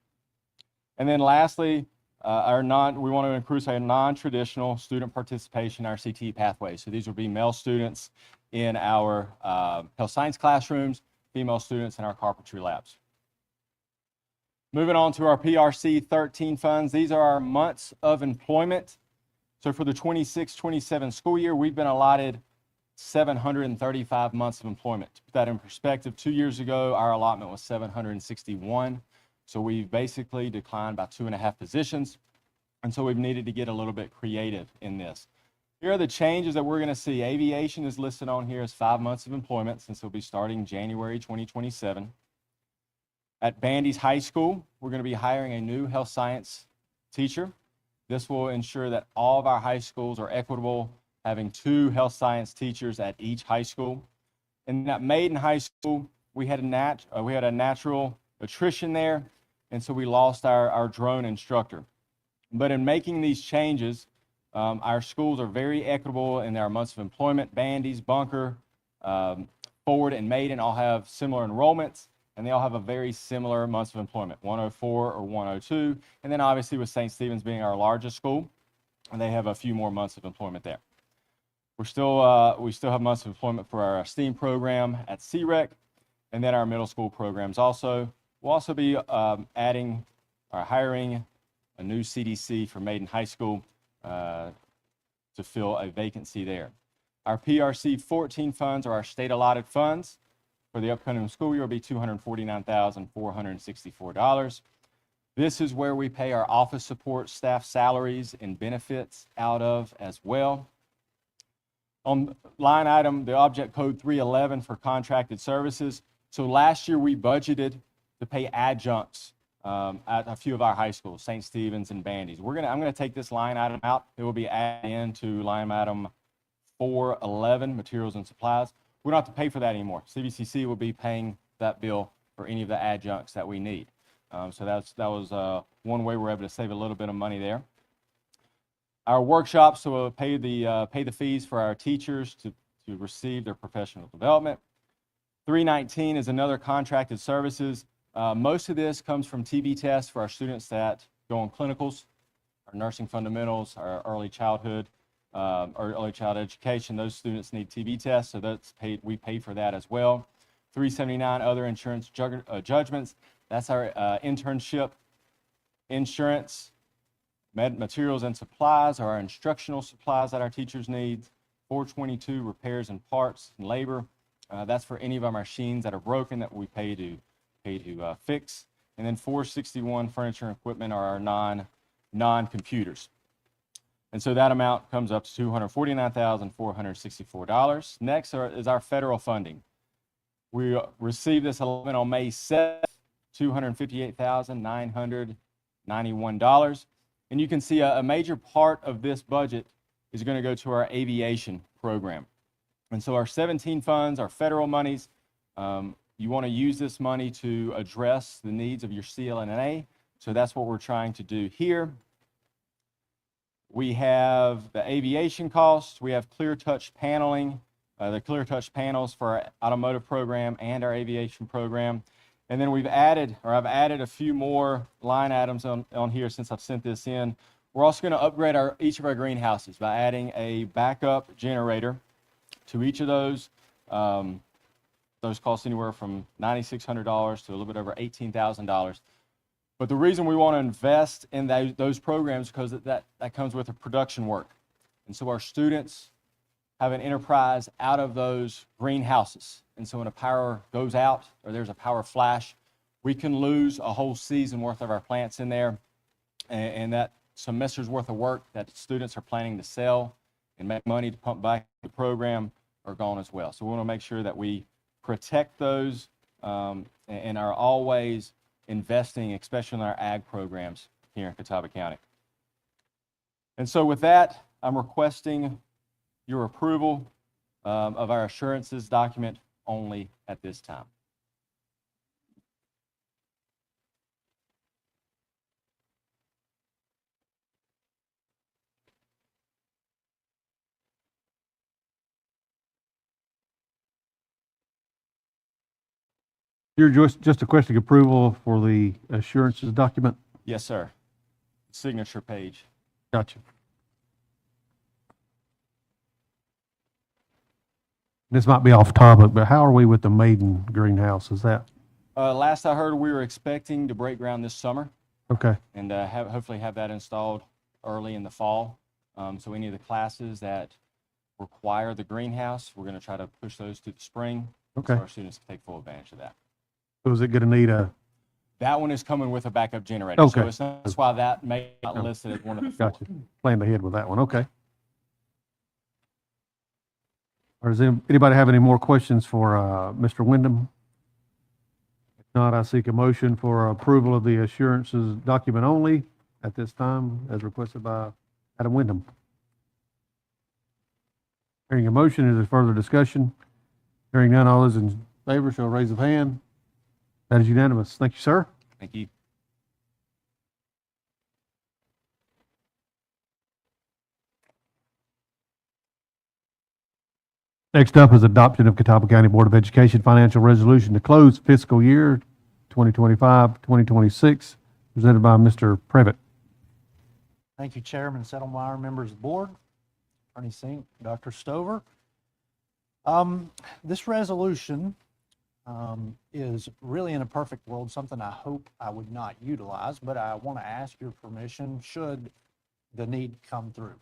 And then lastly, we want to increase our non-traditional student participation in our CTE pathways. So these will be male students in our health science classrooms, female students in our carpentry labs. Moving on to our PRC 13 funds, these are our months of employment. So for the 26-27 school year, we've been allotted 735 months of employment. To put that in perspective, 2 years ago, our allotment was 761. So we've basically declined by 2.5 positions. And so we've needed to get a little bit creative in this. Here are the changes that we're going to see. Aviation is listed on here as 5 months of employment since it'll be starting January 2027. At Bandy's High School, we're going to be hiring a new health science teacher. This will ensure that all of our high schools are equitable, having 2 health science teachers at each high school. And at Maiden High School, we had a natural attrition there, and so we lost our drone instructor. But in making these changes, our schools are very equitable in their months of employment. Bandy's, Bunker, Forward, and Maiden all have similar enrollments, and they all have a very similar months of employment, 104 or 102. And then obviously with St. Stephen's being our largest school, and they have a few more months of employment there. We still have months of employment for our STEAM program at CREC, and then our middle school programs also. We'll also be hiring a new CDC for Maiden High School to fill a vacancy there. Our PRC 14 funds are our state allotted funds. For the upcoming school year will be $249,464. This is where we pay our office support staff salaries and benefits out of as well. On line item, the object code 311 for contracted services. So last year we budgeted to pay adjuncts at a few of our high schools, St. Stephen's and Bandy's. I'm gonna take this line item out. It will be added into line item 411, materials and supplies. We don't have to pay for that anymore. CVCC will be paying that bill for any of the adjuncts that we need. So that was one way we're able to save a little bit of money there. Our workshops, so we'll pay the fees for our teachers to receive their professional development. 319 is another contracted services. Most of this comes from TB tests for our students that go on clinicals, our nursing fundamentals, our early childhood education. Those students need TB tests, so that's paid. We pay for that as well. 379 other insurance judgments. That's our internship insurance. Materials and supplies are our instructional supplies that our teachers need. 422 repairs and parts and labor. That's for any of our machines that are broken that we pay to fix. And then 461 furniture and equipment are our non-computers. And so that amount comes up to $249,464. Next is our federal funding. We received this allotment on May 7th, $258,991. And you can see a major part of this budget is going to go to our aviation program. And so our 17 funds, our federal monies, you want to use this money to address the needs of your CLNA. So that's what we're trying to do here. We have the aviation costs. We have clear touch paneling the Clear Touch panels for our automotive program and our aviation program. And then I've added a few more line items on here since I've sent this in. We're also going to upgrade each of our greenhouses by adding a backup generator to each of those. Those cost anywhere from $9,600 to a little bit over $18,000. But the reason we want to invest in those programs is because that comes with a production work. And so our students have an enterprise out of those greenhouses. And so when a power goes out or there's a power flash, we can lose a whole season worth of our plants in there. And that semester's worth of work that students are planning to sell and make money to pump back the program are gone as well. So we want to make sure that we protect those and are always investing, especially in our ag programs here in Catawba County. And so with that, I'm requesting your approval of our assurances document only at this time.
You're just requesting approval for the assurances document?
Yes, sir. Signature page.
Gotcha. This might be off topic, but how are we with the maiden greenhouse? Is that
Last I heard, we were expecting to break ground this summer
okay?
and hopefully have that installed early in the fall. So any of the classes that require the greenhouse, we're going to try to push those to the spring.
Okay.
So our students can take full advantage of that.
So is it going to need a?
That one is coming with a backup generator.
Okay.
So that's why that may not listed as one of the four.
Gotcha. Planned ahead with that one. Okay. Or does anybody have any more questions for Mr. Wyndham? If not, I seek a motion for approval of the assurances document only at this time, as requested by Adam Wyndham. Hearing a motion, is there further discussion? Hearing none, all those in favor shall raise of hand. That is unanimous. Thank you, sir.
Thank you.
Next up is adoption of Catawba County Board of Education financial resolution to close fiscal year 2025-2026, presented by Mr. Previtt.
Thank you, Chairman Settlemeyer, members of the board, Attorney Sink, Dr. Stover. This resolution is really, in a perfect world, something I hope I would not utilize, but I want to ask your permission should the need come through.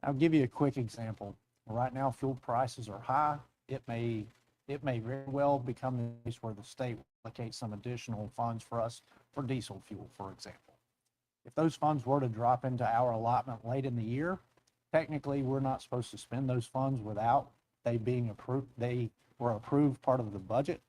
I'll give you a quick example. Right now, fuel prices are high. It may very well become the case where the state will allocate some additional funds for us for diesel fuel, for example. If those funds were to drop into our allotment late in the year, technically, we're not supposed to spend those funds without they being approved. They were approved part of the budget.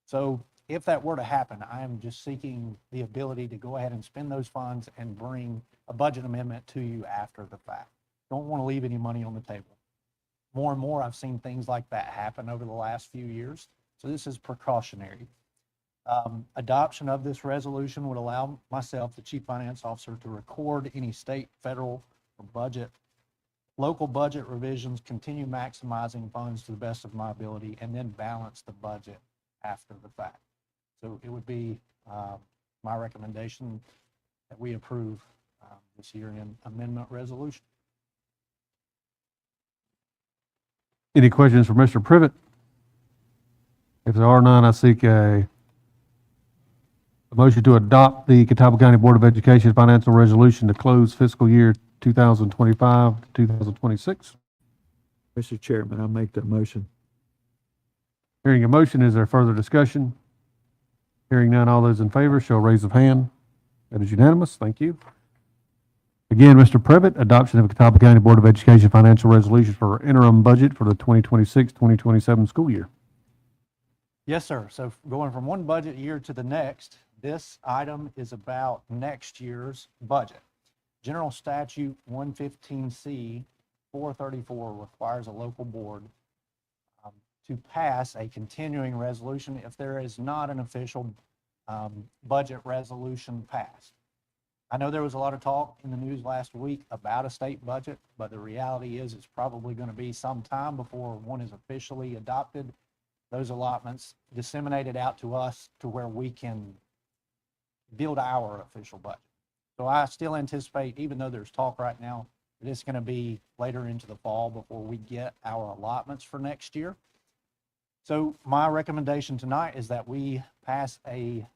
So if that were to happen, I am just seeking the ability to go ahead and spend those funds and bring a budget amendment to you after the fact. Don't want to leave any money on the table. More and more, I've seen things like that happen over the last few years. So this is precautionary. Adoption of this resolution would allow myself, the Chief Finance Officer, to record any state, federal, or local budget revisions, continue maximizing funds to the best of my ability, and then balance the budget after the fact. So it would be my recommendation that we approve this year in amendment resolution.
Any questions for Mr. Privet? If there are none, I seek a motion to adopt the Catawba County Board of Education financial resolution to close fiscal year 2025 to 2026.
Mr. Chairman, I'll make that motion.
Hearing a motion, is there further discussion? Hearing none, all those in favor shall raise of hand. That is unanimous. Thank you. Again, Mr. Privet, adoption of Catawba County Board of Education financial resolution for interim budget for the 2026-2027 school year.
Yes, sir. So going from one budget year to the next, this item is about next year's budget. General Statute 115C 434 requires a local board to pass a continuing resolution if there is not an official budget resolution passed. I know there was a lot of talk in the news last week about a state budget, but the reality is it's probably going to be some time before one is officially adopted. Those allotments disseminated out to us to where we can build our official budget. So I still anticipate, even though there's talk right now, that it's going to be later into the fall before we get our allotments for next year. So my recommendation tonight is that we pass a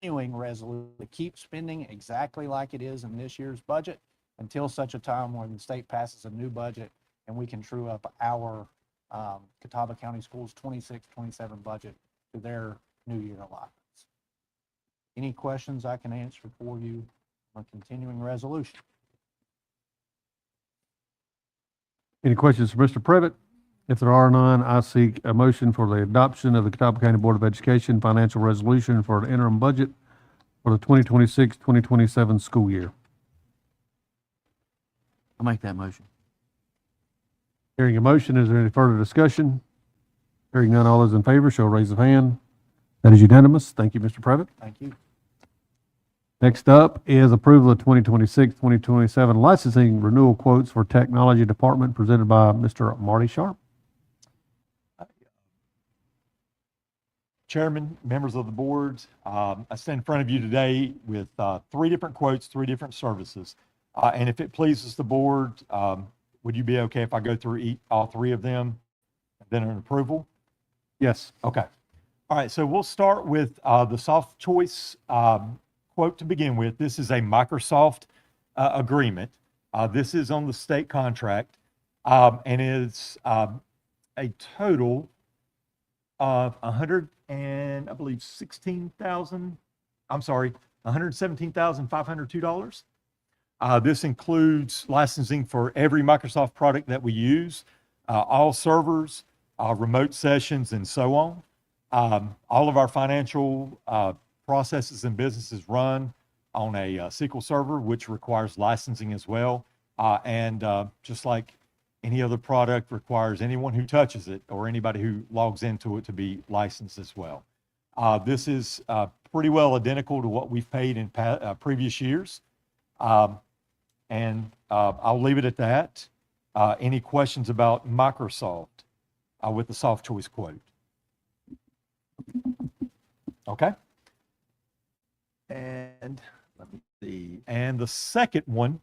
continuing resolution to keep spending exactly like it is in this year's budget until such a time when the state passes a new budget and we can true up our Catawba County Schools 26-27 budget to their new year allotments. Any questions I can answer for you on continuing resolution?
Any questions for Mr. Privet? If there are none, I seek a motion for the adoption of the Catawba County Board of Education financial resolution for an interim budget for the 2026-2027 school year.
I'll make that motion.
Hearing a motion, is there any further discussion? Hearing none, all those in favor shall raise of hand. That is unanimous. Thank you, Mr. Privet.
Thank you.
Next up is approval of 2026-2027 licensing renewal quotes for technology department presented by Mr. Marty Sharp.
Chairman, members of the board, I stand in front of you today with 3 different quotes, 3 different services. And if it pleases the board, would you be okay if I go through all 3 of them and then an approval?
Yes.
Okay. All right, so we'll start with the soft choice quote to begin with. This is a Microsoft agreement. This is on the state contract, and it's a total of $117,502. This includes licensing for every Microsoft product that we use, all servers, remote sessions, and so on. All of our financial processes and businesses run on a SQL server, which requires licensing as well. And just like any other product requires anyone who touches it or anybody who logs into it to be licensed as well. This is pretty well identical to what we've paid in previous years. And I'll leave it at that. Any questions about Microsoft with the soft choice quote? Okay. And let me see. And the second one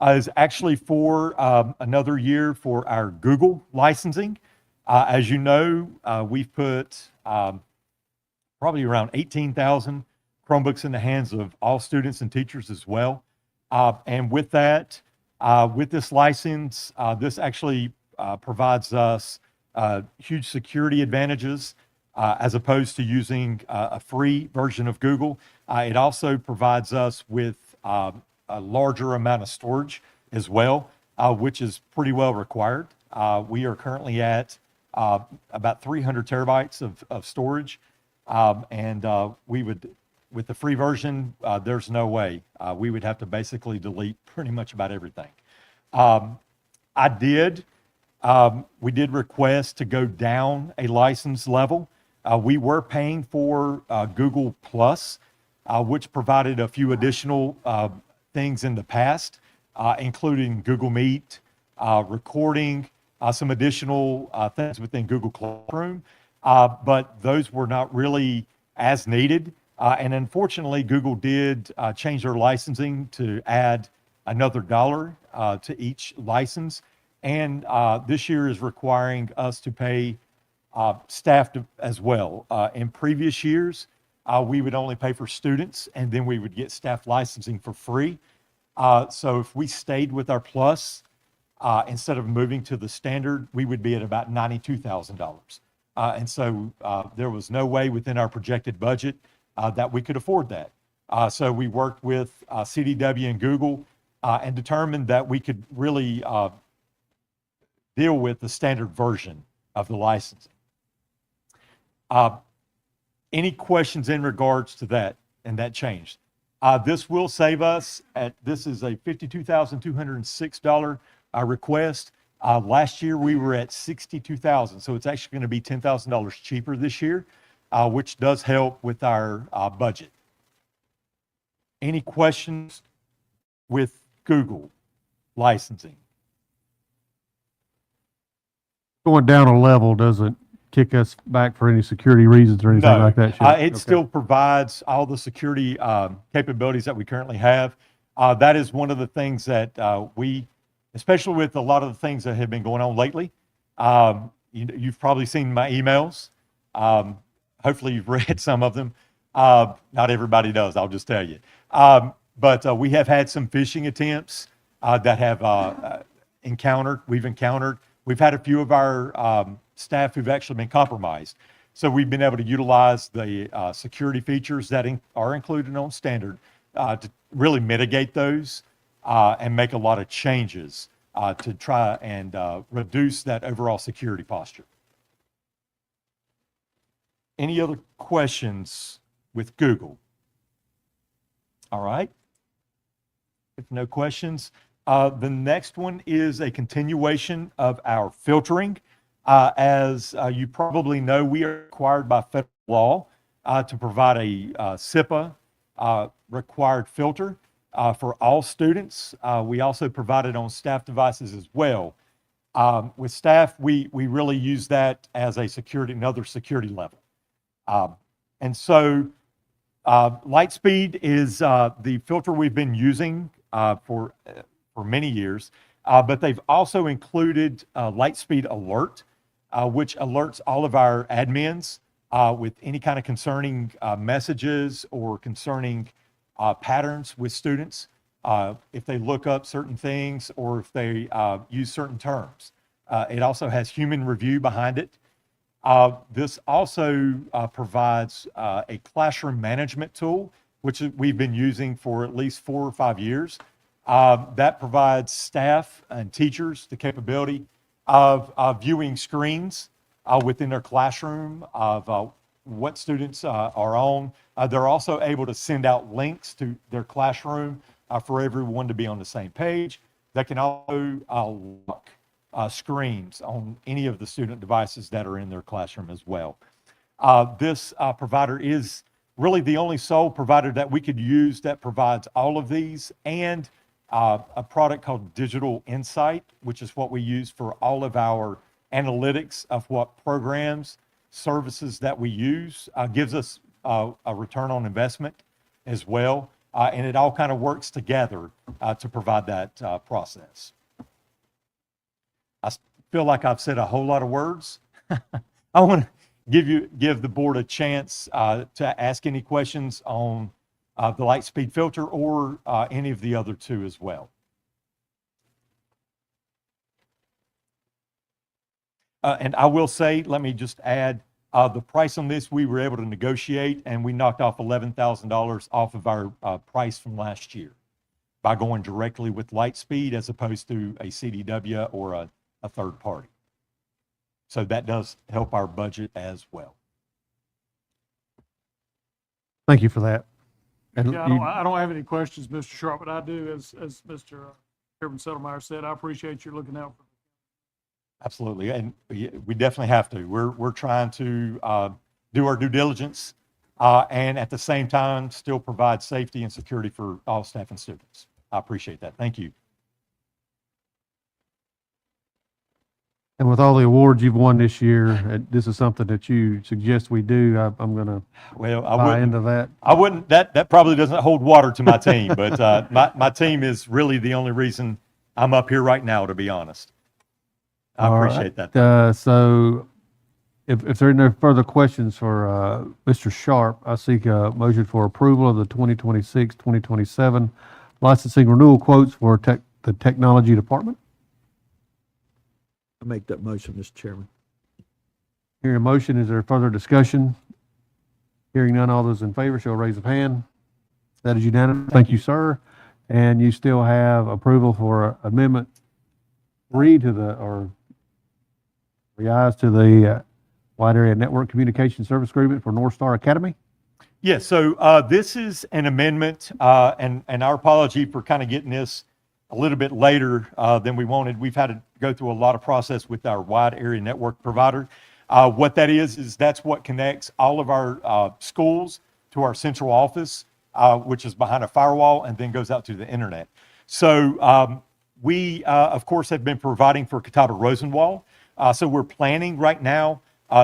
is actually for another year for our Google licensing. As you know, we've put probably around 18,000 Chromebooks in the hands of all students and teachers as well. And with that, with this license, this actually provides us huge security advantages as opposed to using a free version of Google. It also provides us with a larger amount of storage as well, which is pretty well required. We are currently at about 300 terabytes of storage, and we would, with the free version, there's no way. We would have to basically delete pretty much about everything. We did request to go down a license level. We were paying for Google Plus, which provided a few additional things in the past, including Google Meet, recording, some additional things within Google Classroom, but those were not really as needed. And unfortunately, Google did change their licensing to add another $1 to each license. And this year is requiring us to pay staff as well. In previous years, we would only pay for students, and then we would get staff licensing for free. So if we stayed with our Plus, instead of moving to the standard, we would be at about $92,000. And so there was no way within our projected budget that we could afford that. So we worked with CDW and Google and determined that we could really deal with the standard version of the licensing. Any questions in regards to that and that change? This will save us this is a $52,206 request. Last year we were at $62,000, so it's actually going to be $10,000 cheaper this year, which does help with our budget. Any questions with Google licensing?
Going down a level doesn't kick us back for any security reasons or anything
No,
like that, should
it
Okay.
still provides all the security capabilities that we currently have. That is one of the things that we, especially with a lot of the things that have been going on lately, you've probably seen my emails. Hopefully you've read some of them. Not everybody does, I'll just tell you. But we have had some phishing attempts that have we've encountered. We've had a few of our staff who've actually been compromised. So we've been able to utilize the security features that are included on standard to really mitigate those and make a lot of changes to try and reduce that overall security posture. Any other questions with Google? All right. If no questions, the next one is a continuation of our filtering. As you probably know, we are required by federal law to provide a SIPA required filter for all students. We also provide it on staff devices as well. With staff, we really use that as another security level. And so Lightspeed is the filter we've been using for many years, but they've also included Lightspeed Alert, which alerts all of our admins with any kind of concerning messages or concerning patterns with students, if they look up certain things or if they use certain terms. It also has human review behind it. This also provides a classroom management tool, which we've been using for at least 4 or 5 years. That provides staff and teachers the capability of viewing screens within their classroom of what students are on. They're also able to send out links to their classroom for everyone to be on the same page. They can also lock screens on any of the student devices that are in their classroom as well. This provider is really the only sole provider that we could use that provides all of these, and a product called Digital Insight, which is what we use for all of our analytics of what programs, services that we use, gives us a return on investment as well. And it all kind of works together to provide that process. I feel like I've said a whole lot of words. I want to give the board a chance to ask any questions on the Lightspeed filter or any of the other two as well. And I will say, let me just add, the price on this, we were able to negotiate, and we knocked off $11,000 off of our price from last year by going directly with Lightspeed as opposed to a CDW or a third party. So that does help our budget as well.
Thank you for that. And
Yeah, I don't have any questions, Mr. Sharp, but I do, as Mr. Chairman Settlemeyer said, I appreciate you looking out for.
Absolutely, and we definitely have to. We're trying to do our due diligence and at the same time still provide safety and security for all staff and students. I appreciate that. Thank you.
And with all the awards you've won this year, this is something that you suggest we do. I'm going to buy into that.
I wouldn't. That probably doesn't hold water to my team, but my team is really the only reason I'm up here right now, to be honest. I appreciate that.
So if there are no further questions for Mr. Sharp, I seek a motion for approval of the 2026-2027 licensing renewal quotes for the technology department.
I make that motion, Mr. Chairman.
Hearing a motion, is there further discussion? Hearing none, all those in favor shall raise a hand. That is unanimous. Thank you, sir. And you still have approval for amendment 3 to the wide area network communication service agreement for North Star Academy.
Yes, so this is an amendment, and our apology for kind of getting this a little bit later than we wanted. We've had to go through a lot of process with our wide area network provider. What that is that's what connects all of our schools to our central office which is behind a firewall and then goes out to the internet. So we, of course, have been providing for Catawba Rosenwall. So we're planning right now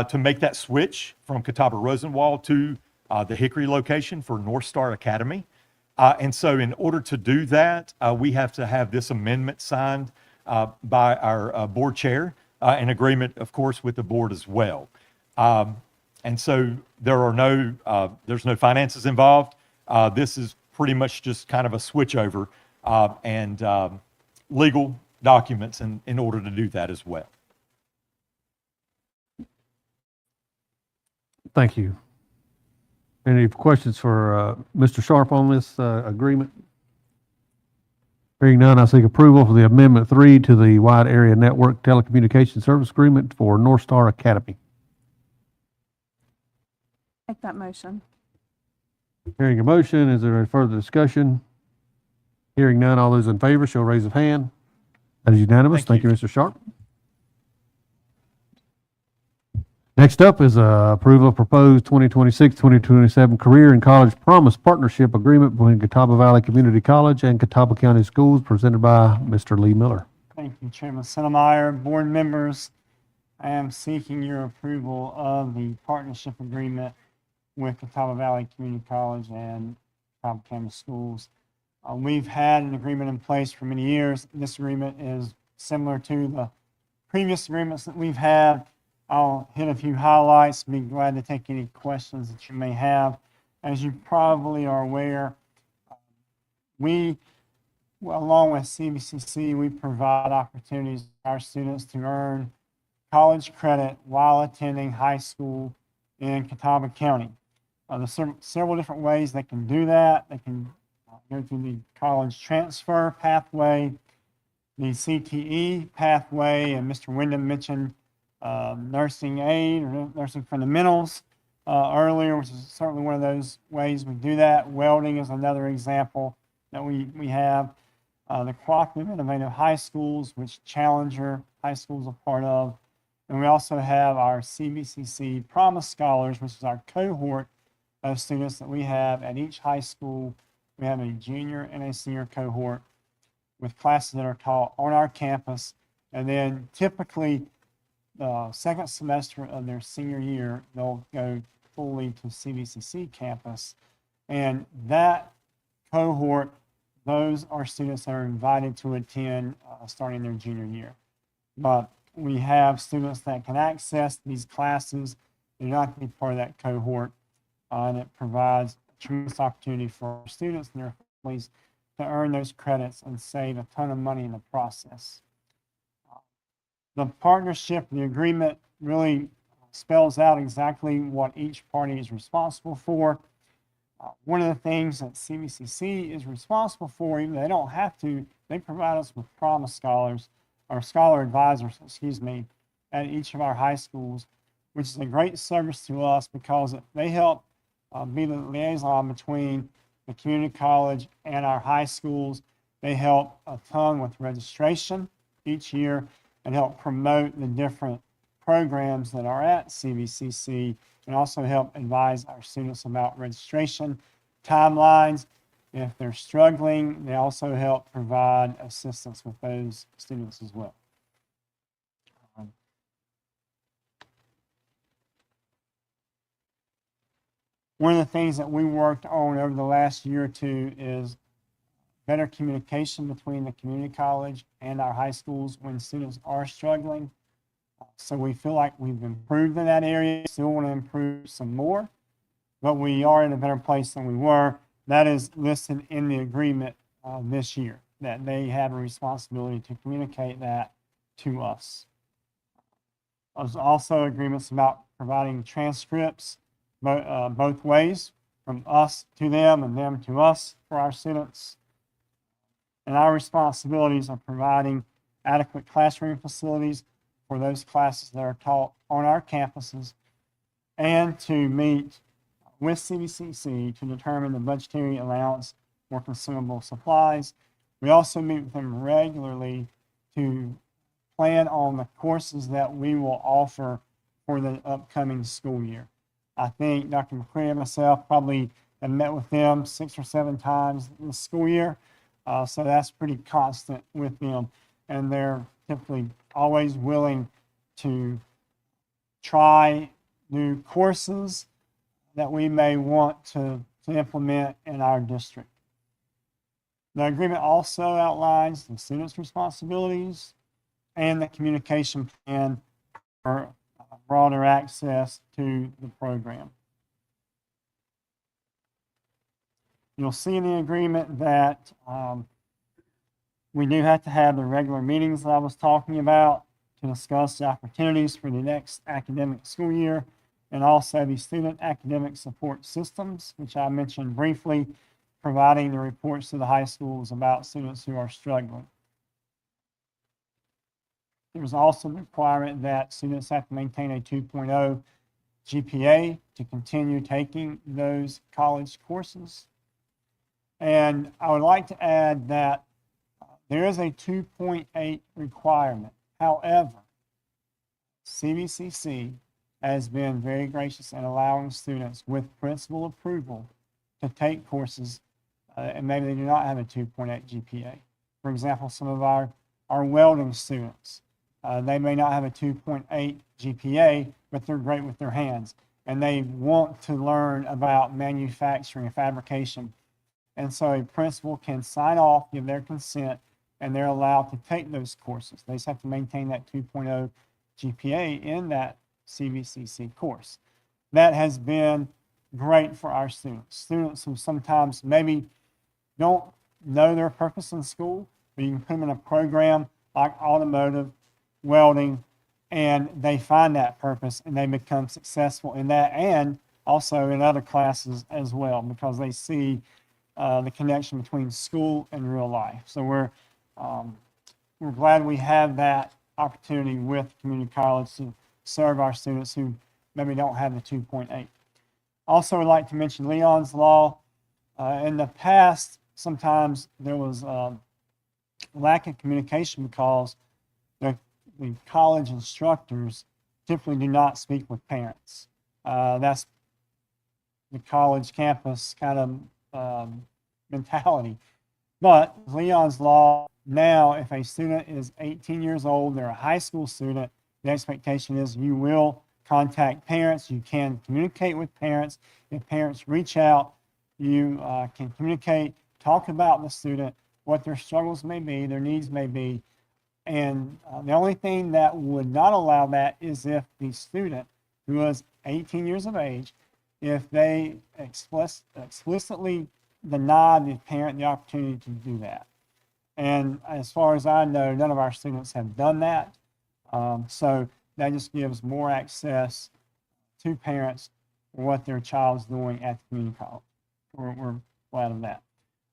to make that switch from Catawba Rosenwall to the Hickory location for North Star Academy. And so in order to do that, we have to have this amendment signed by our board chair, in agreement, of course, with the board as well. And so there's no finances involved. This is pretty much just kind of a switchover and legal documents in order to do that as well.
Thank you. Any questions for Mr. Sharp on this agreement? Hearing none, I seek approval for the Amendment 3 to the Wide Area Network Telecommunications Service Agreement for North Star Academy.
Make that motion.
Hearing a motion, is there any further discussion? Hearing none, all those in favor shall raise of hand. That is unanimous. Thank you, Mr. Sharp. Next up is approval of proposed 2026-2027 Career and College Promise Partnership Agreement between Catawba Valley Community College and Catawba County Schools, presented by Mr. Lee Miller.
Thank you, Chairman Senemeyer, board members. I am seeking your approval of the partnership agreement with Catawba Valley Community College and Catawba County Schools. We've had an agreement in place for many years. This agreement is similar to the previous agreements that we've had. I'll hit a few highlights, be glad to take any questions that you may have. As you probably are aware, along with CVCC, we provide opportunities for our students to earn college credit while attending high school in Catawba County. There's several different ways they can do that. They can go through the college transfer pathway, the CTE pathway, and Mr. Wyndham mentioned nursing aid or nursing fundamentals earlier, which is certainly one of those ways we do that. Welding is another example that we have. The Cooperative Innovative High Schools, which Challenger High School is a part of. And we also have our CVCC Promise Scholars, which is our cohort of students that we have at each high school. We have a junior and a senior cohort with classes that are taught on our campus. And then typically the second semester of their senior year, they'll go fully to CVCC campus. And that cohort, those are students that are invited to attend starting their junior year. But we have students that can access these classes. They're not going to be part of that cohort. And it provides a tremendous opportunity for our students and their families to earn those credits and save a ton of money in the process. The partnership, the agreement really spells out exactly what each party is responsible for. One of the things that CVCC is responsible for, even though they don't have to, they provide us with Promise Scholars, or Scholar Advisors, at each of our high schools, which is a great service to us because they help be the liaison between the community college and our high schools. They help a ton with registration each year and help promote the different programs that are at CVCC, and also help advise our students about registration timelines. If they're struggling, they also help provide assistance with those students as well. One of the things that we worked on over the last year or two is better communication between the community college and our high schools when students are struggling. So we feel like we've improved in that area. Still want to improve some more, but we are in a better place than we were. That is listed in the agreement this year, that they have a responsibility to communicate that to us. There's also agreements about providing transcripts both ways, from us to them and them to us for our students. And our responsibilities are providing adequate classroom facilities for those classes that are taught on our campuses, and to meet with CVCC to determine the budgetary allowance for consumable supplies. We also meet with them regularly to plan on the courses that we will offer for the upcoming school year. I think Dr. McCray and myself probably have met with them 6 or 7 times this school year. So that's pretty constant with them. And they're typically always willing to try new courses that we may want to implement in our district. The agreement also outlines the students' responsibilities and the communication plan for broader access to the program. You'll see in the agreement that we do have to have the regular meetings that I was talking about to discuss the opportunities for the next academic school year, and also the student academic support systems, which I mentioned briefly, providing the reports to the high schools about students who are struggling. There's also the requirement that students have to maintain a 2.0 GPA to continue taking those college courses. And I would like to add that there is a 2.8 requirement. However, CVCC has been very gracious in allowing students with principal approval to take courses and maybe they do not have a 2.8 GPA. For example, some of our welding students, they may not have a 2.8 GPA, but they're great with their hands. And they want to learn about manufacturing and fabrication. And so a principal can sign off, give their consent, and they're allowed to take those courses. They just have to maintain that 2.0 GPA in that CVCC course. That has been great for our students. Students who sometimes maybe don't know their purpose in school, but you can put them in a program like automotive, welding, and they find that purpose and they become successful in that and also in other classes as well because they see the connection between school and real life. So we're glad we have that opportunity with community college to serve our students who maybe don't have the 2.8. Also, I'd like to mention Leon's Law. In the past, sometimes there was lack of communication because the college instructors typically do not speak with parents. That's the college campus kind of mentality. But Leon's Law, now if a student is 18 years old, they're a high school student, the expectation is you will contact parents. You can communicate with parents. If parents reach out, you can communicate, talk about the student, what their struggles may be, their needs may be. And the only thing that would not allow that is if the student who is 18 years of age, if they explicitly deny the parent the opportunity to do that. And as far as I know, none of our students have done that. So that just gives more access to parents for what their child's doing at the community college. We're glad of that.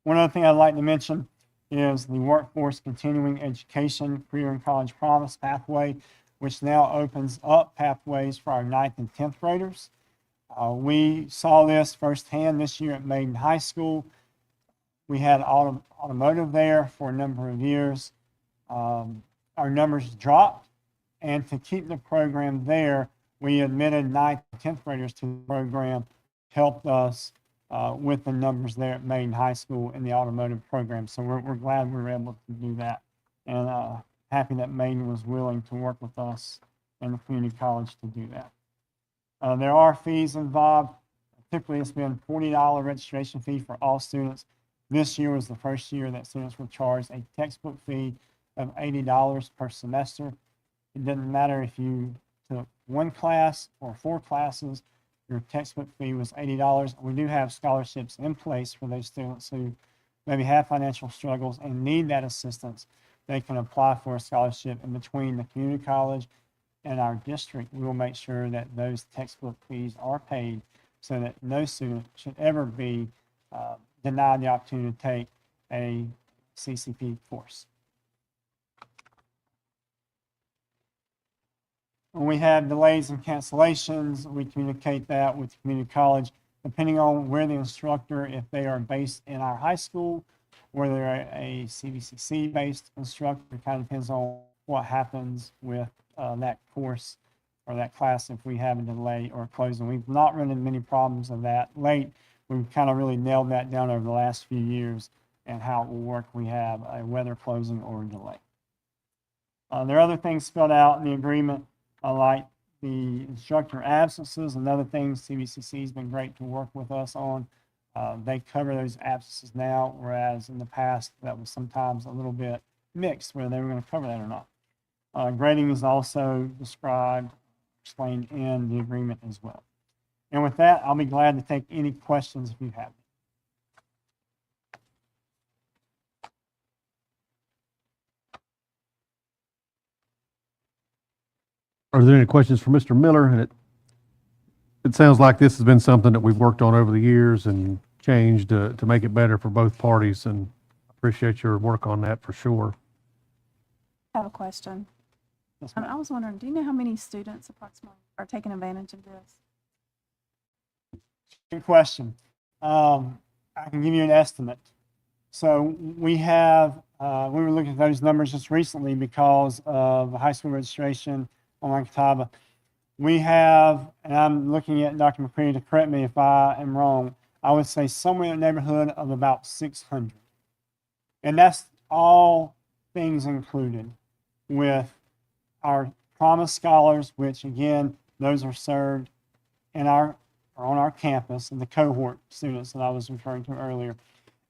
One other thing I'd like to mention is the Workforce Continuing Education Career and College Promise Pathway, which now opens up pathways for our 9th and 10th graders. We saw this firsthand this year at Maiden High School. We had automotive there for a number of years. Our numbers dropped, and to keep the program there, we admitted 9th and 10th graders to the program, helped us with the numbers there at Maiden High School in the automotive program. So we're glad we were able to do that, and happy that Maiden was willing to work with us and the community college to do that. There are fees involved. Typically, it's been $40 registration fee for all students. This year was the first year that students were charged a textbook fee of $80 per semester. It doesn't matter if you took one class or 4 classes, your textbook fee was $80. We do have scholarships in place for those students who maybe have financial struggles and need that assistance. They can apply for a scholarship in between the community college and our district. We will make sure that those textbook fees are paid so that no student should ever be denied the opportunity to take a CCP course. When we have delays and cancellations, we communicate that with the community college, depending on where the instructor, if they are based in our high school, or they're a CVCC-based instructor, it kind of depends on what happens with that course or that class if we have a delay or closing. We've not run into many problems of that late. we've kind of really nailed that down over the last few years and how it will work. We have a weather closing or delay. There are other things spelled out in the agreement, like the instructor absences and other things. CVCC has been great to work with us on. They cover those absences now, whereas in the past that was sometimes a little bit mixed whether they were going to cover that or not. Grading is also described, explained in the agreement as well. And with that, I'll be glad to take any questions if you have.
Are there any questions for Mr. Miller? And it sounds like this has been something that we've worked on over the years and changed to make it better for both parties, and appreciate your work on that for sure.
I have a question. I was wondering, do you know how many students approximately are taking advantage of this?
Good question. I can give you an estimate. So we have, we were looking at those numbers just recently because of high school registration on Catawba. We have, and I'm looking at Dr. McCready to correct me if I am wrong, I would say somewhere in the neighborhood of about 600. And that's all things included with our promised scholars, which again, those are served in our, or on our campus, and the cohort students that I was referring to earlier,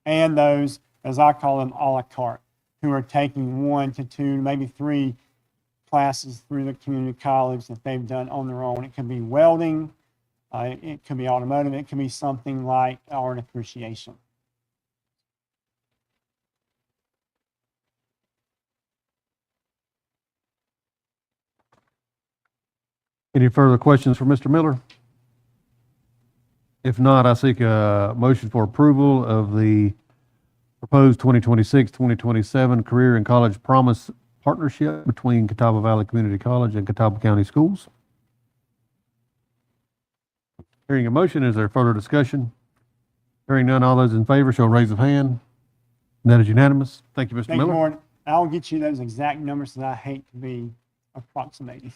and those, as I call them, a la carte, who are taking 1 to 2, maybe 3 classes through the community college that they've done on their own. It could be welding, it could be automotive, it could be something like art appreciation.
Any further questions for Mr. Miller? If not, I seek a motion for approval of the proposed 2026-2027 Career and College Promise Partnership between Catawba Valley Community College and Catawba County Schools. Hearing a motion, is there further discussion? Hearing none, all those in favor shall raise of hand. And that is unanimous. Thank you, Mr.
Thank you,
Miller.
Warren. I'll get you those exact numbers that I hate to be approximating.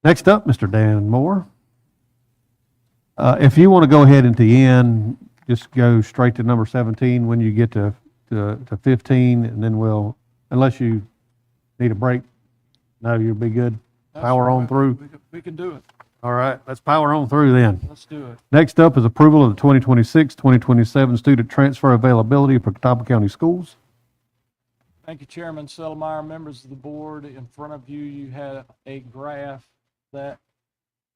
Next up, Mr. Dan Moore. If you want to go ahead and to the end, just go straight to number 17 when you get to 15, and then we'll, unless you need a break, no, you'll be good. Power on through.
We can do it.
All right, let's power on through then.
Let's do it.
Next up is approval of the 2026-2027 student transfer availability for Catawba County Schools.
Thank you, Chairman Settlemeyer, members of the board. In front of you, you have a graph that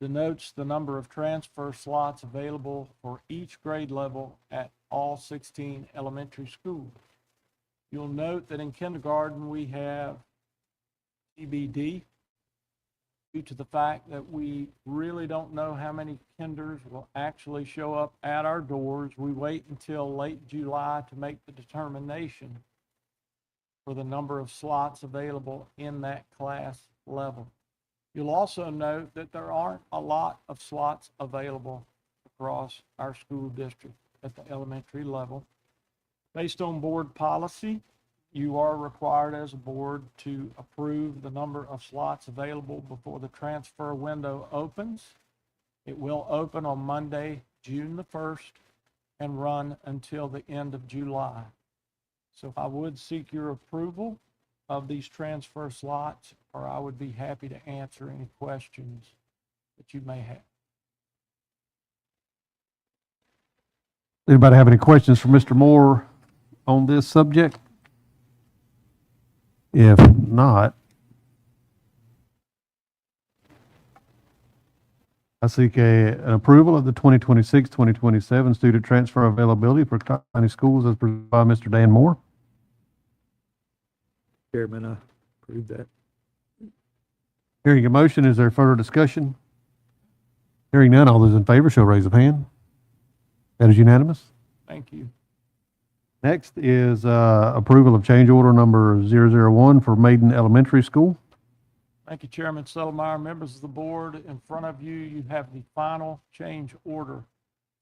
denotes the number of transfer slots available for each grade level at all 16 elementary schools. You'll note that in kindergarten, we have TBD due to the fact that we really don't know how many kinders will actually show up at our doors. We wait until late July to make the determination for the number of slots available in that class level. You'll also note that there aren't a lot of slots available across our school district at the elementary level. Based on board policy, you are required as a board to approve the number of slots available before the transfer window opens. It will open on Monday, June the 1st, and run until the end of July. So I would seek your approval of these transfer slots, or I would be happy to answer any questions that you may have.
Anybody have any questions for Mr. Moore on this subject? If not, I seek an approval of the 2026-2027 student transfer availability for Catawba County Schools as presented by Mr. Dan Moore.
Chairman, I approve that.
Hearing a motion, is there further discussion? Hearing none, all those in favor shall raise a hand. That is unanimous.
Thank you.
Next is approval of change order number 001 for Maiden Elementary School.
Thank you, Chairman Settlemeyer, members of the board. In front of you, you have the final change order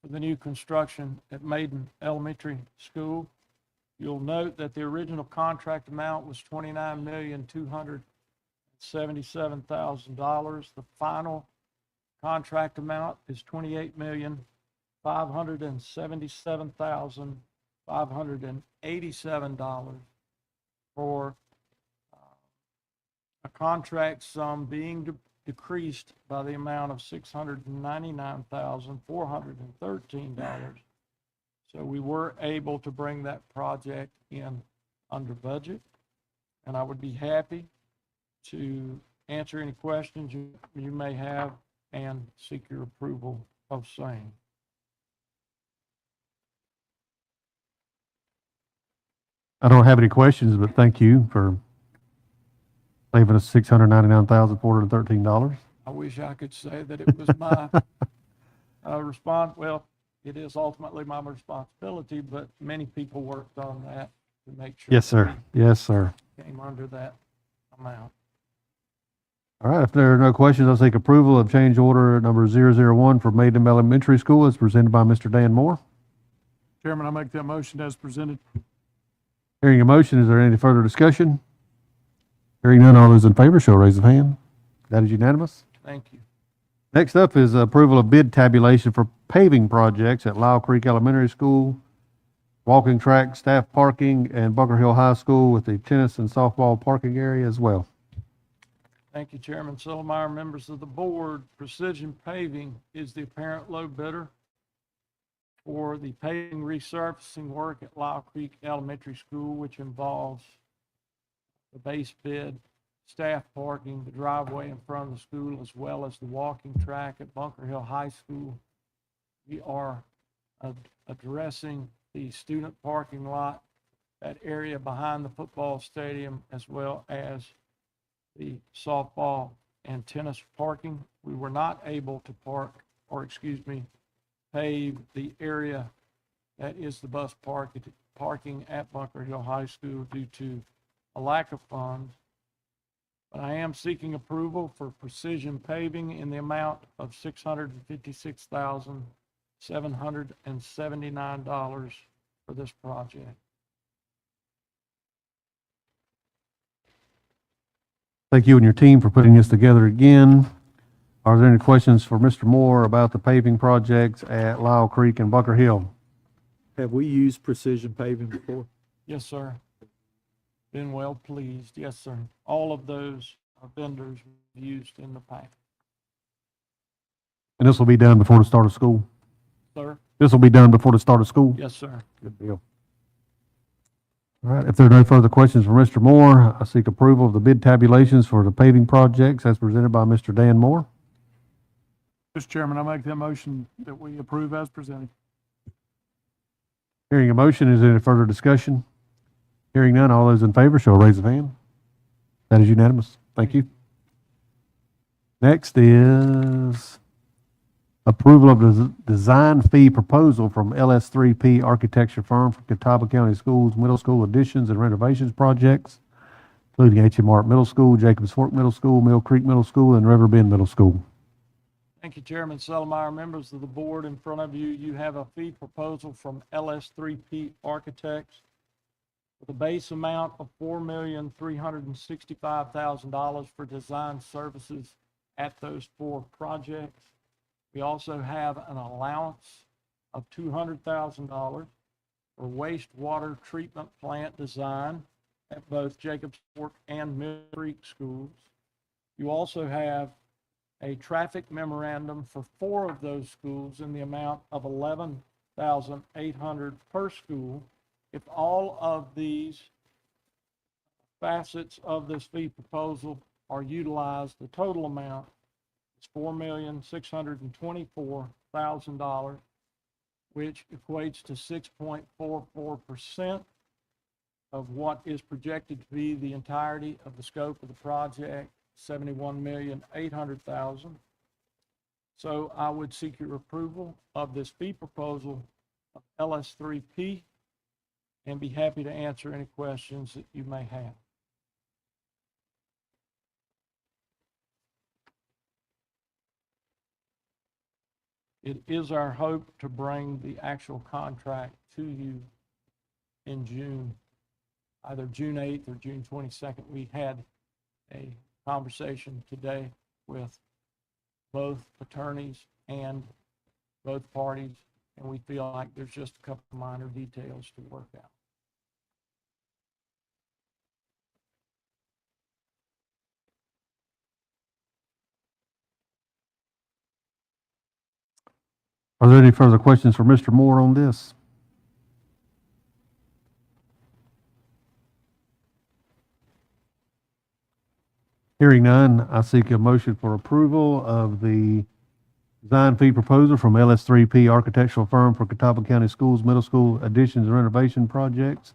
for the new construction at Maiden Elementary School. You'll note that the original contract amount was $29,200,000. $77,000. The final contract amount is $28,577,587 for a contract sum being decreased by the amount of $699,413. So we were able to bring that project in under budget, and I would be happy to answer any questions you may have and seek your approval of same.
I don't have any questions, but thank you for saving us $699,413.
I wish I could say that it was my response. Well, it is ultimately my responsibility, but many people worked on that to make sure.
Yes, sir. Yes, sir.
we Came under that amount.
All right, if there are no questions, I'll take approval of change order number 001 for Maiden Elementary School as presented by Mr. Dan Moore.
Chairman, I make that motion as presented.
Hearing a motion, is there any further discussion? Hearing none, all those in favor, shall raise of hand. That is unanimous.
Thank you.
Next up is approval of bid tabulation for paving projects at Lyle Creek Elementary School, walking track, staff parking, and Bunker Hill High School with the tennis and softball parking area as well.
Thank you, Chairman Settlemeyer, members of the board. Precision Paving is the apparent low bidder for the paving resurfacing work at Lyle Creek Elementary School, which involves the base bid, staff parking, the driveway in front of the school, as well as the walking track at Bunker Hill High School. We are addressing the student parking lot, that area behind the football stadium, as well as the softball and tennis parking. We were not able to pave the area that is the bus parking at Bunker Hill High School due to a lack of funds. But I am seeking approval for precision paving in the amount of $656,779 for this project.
Thank you and your team for putting this together again. Are there any questions for Mr. Moore about the paving projects at Lyle Creek and Bunker Hill?
Have we used precision paving before?
Yes, sir. Been well pleased. Yes, sir. All of those vendors used in the pack.
And this will be done before the start of school?
Sir?
This will be done before the start of school?
Yes, sir.
Good deal. All right, if there are no further questions for Mr. Moore, I seek approval of the bid tabulations for the paving projects as presented by Mr. Dan Moore.
Mr. Chairman, I make that motion that we approve as presented.
Hearing a motion, is there any further discussion? Hearing none, all those in favor shall raise of hand. That is unanimous. Thank you. Next is approval of the design fee proposal from LS3P Architecture Firm for Catawba County Schools Middle School additions and renovations projects, including H.M. Art Middle School, Jacobs Fork Middle School, Mill Creek Middle School, and River Bend Middle School.
Thank you, Chairman Settlemeyer. Members of the board, in front of you, you have a fee proposal from LS3P Architects with a base amount of $4,365,000 for design services at those 4 projects. We also have an allowance of $200,000 for wastewater treatment plant design at both Jacobs Fork and Mill Creek schools. You also have a traffic memorandum for 4 of those schools in the amount of $11,800 per school. If all of these facets of this fee proposal are utilized, the total amount is $4,624,000, which equates to 6.44% of what is projected to be the entirety of the scope of the project, $71,800,000. So I would seek your approval of this fee proposal of LS3P and be happy to answer any questions that you may have. It is our hope to bring the actual contract to you in June, either June 8th or June 22nd. We had a conversation today with both attorneys and both parties, and we feel like there's just a couple minor details to work out.
Are there any further questions for Mr. Moore on this? Hearing none, I seek a motion for approval of the design fee proposal from LS3P Architectural Firm for Catawba County Schools Middle School additions and renovation projects,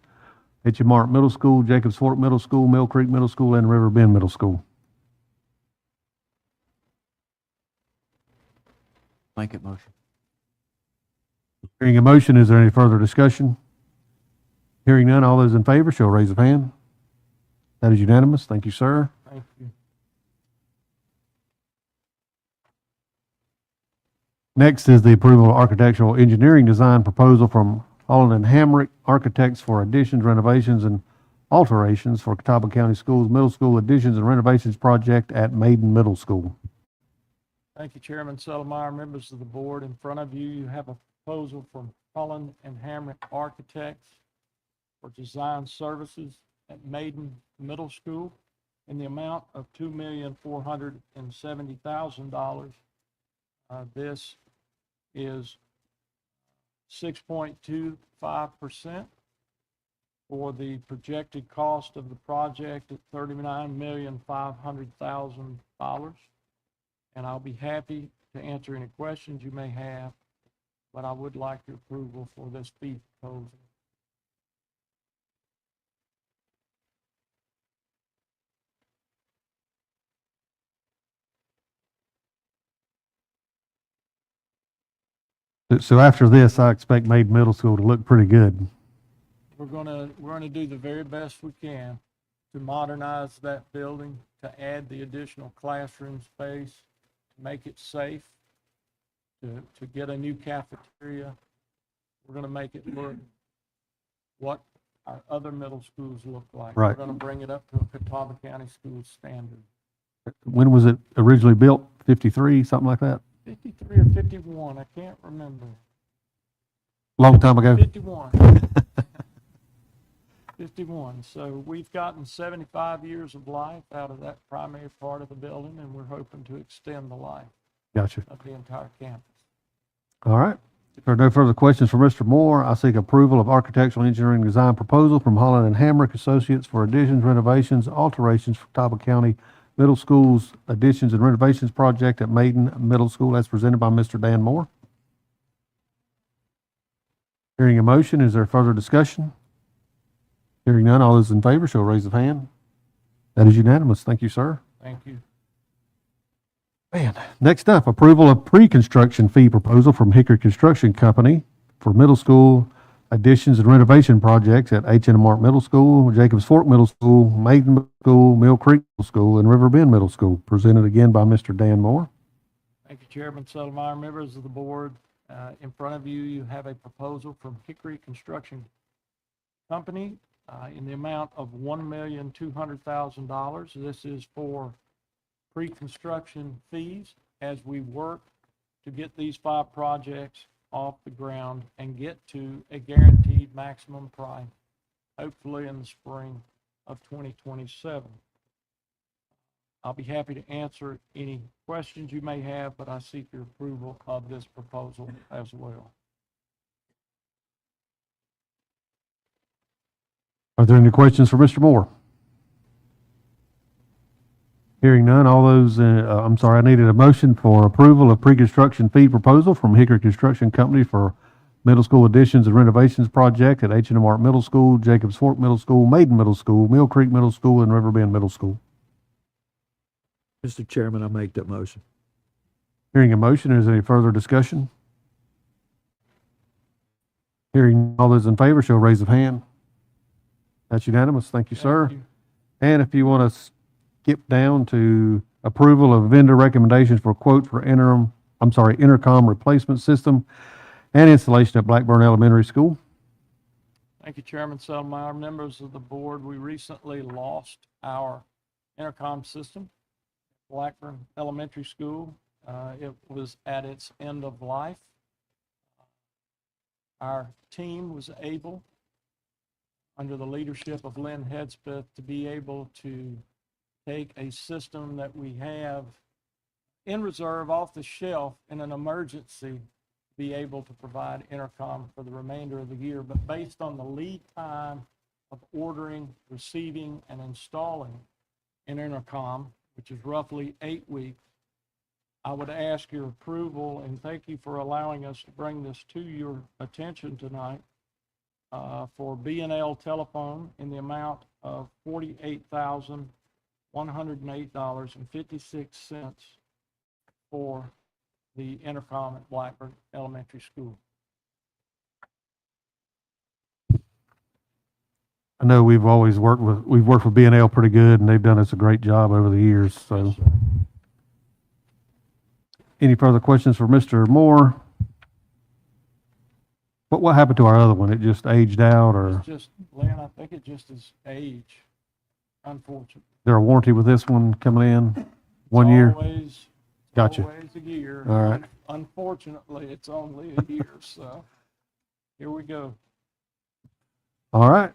H.M. Martin Middle School, Jacobs Fork Middle School, Mill Creek Middle School, and River Bend Middle School.
Blanket motion.
Hearing a motion, is there any further discussion? Hearing none, all those in favor shall raise a hand. That is unanimous. Thank you, sir.
Thank you.
Next is the approval of architectural engineering design proposal from Holland and Hamrick Architects for additions, renovations, and alterations for Catawba County Schools Middle School additions and renovations project at Maiden Middle School.
Thank you, Chairman Settlemeyer, members of the board. In front of you, you have a proposal from Holland and Hamrick Architects for design services at Maiden Middle School in the amount of $2,470,000. This is 6.25% for the projected cost of the project at $39,500,000. And I'll be happy to answer any questions you may have, but I would like your approval for this fee proposal.
So after this, I expect Maiden Middle School to look pretty good.
We're gonna do the very best we can to modernize that building, to add the additional classroom space, to make it safe, to get a new cafeteria. We're gonna make it look what our other middle schools look like.
Right.
We're gonna bring it up to a Catawba County school standard.
When was it originally built? 53, something like that?
53 or 51, I can't remember.
Long time ago.
51. 51. So we've gotten 75 years of life out of that primary part of the building, and we're hoping to extend the life
Gotcha.
of the entire campus.
All right. If there are no further questions for Mr. Moore, I seek approval of architectural engineering design proposal from Holland and Hamrick Associates for additions, renovations, alterations for Catawba County Middle School's additions and renovations project at Maiden Middle School as presented by Mr. Dan Moore. Hearing a motion, is there further discussion? Hearing none, all those in favor shall raise a hand. That is unanimous. Thank you, sir.
Thank you.
Man, next up, approval of pre-construction fee proposal from Hickory Construction Company for middle school additions and renovation projects at H.M. Martin Middle School, Jacobs Fork Middle School, Maiden Middle School, Mill Creek Middle School, and River Bend Middle School, presented again by Mr. Dan Moore.
Thank you, Chairman Settlemeyer, members of the board. In front of you, you have a proposal from Hickory Construction Company in the amount of $1,200,000. This is for pre-construction fees as we work to get these 5 projects off the ground and get to a guaranteed maximum price, hopefully in the spring of 2027. I'll be happy to answer any questions you may have, but I seek your approval of this proposal as well.
Are there any questions for Mr. Moore? Hearing none, all those, I needed a motion for approval of pre-construction fee proposal from Hickory Construction Company for middle school additions and renovations project at H.M. Martin Middle School, Jacobs Fork Middle School, Maiden Middle School, Mill Creek Middle School, and River Bend Middle School.
Mr. Chairman, I make that motion.
Hearing a motion, is there any further discussion? Hearing all those in favor shall raise a hand. That's unanimous. Thank you, sir.
Thank you.
And if you want to skip down to approval of vendor recommendations for quote for intercom replacement system and installation at Blackburn Elementary School.
Thank you, Chairman Settlemeyer, members of the board. We recently lost our intercom system Blackburn Elementary School. It was at its end of life. Our team was able, under the leadership of Lynn Hedspeth, to be able to take a system that we have in reserve off the shelf in an emergency, be able to provide intercom for the remainder of the year. But based on the lead time of ordering, receiving, and installing an intercom, which is roughly 8 weeks, I would ask your approval, and thank you for allowing us to bring this to your attention tonight, for B&L telephone in the amount of $48,108.56 for the intercom at Blackburn Elementary School.
I know we've worked with B&L pretty good, and they've done us a great job over the years, so. Any further questions for Mr. Moore? What happened to our other one? It just aged out, or
It's just, Lynn, I think it just is age, unfortunately.
there a warranty with this one coming in? 1
It's
year?
Always,
Gotcha.
always a year.
All right.
Unfortunately, it's only a year, so here we go.
All right.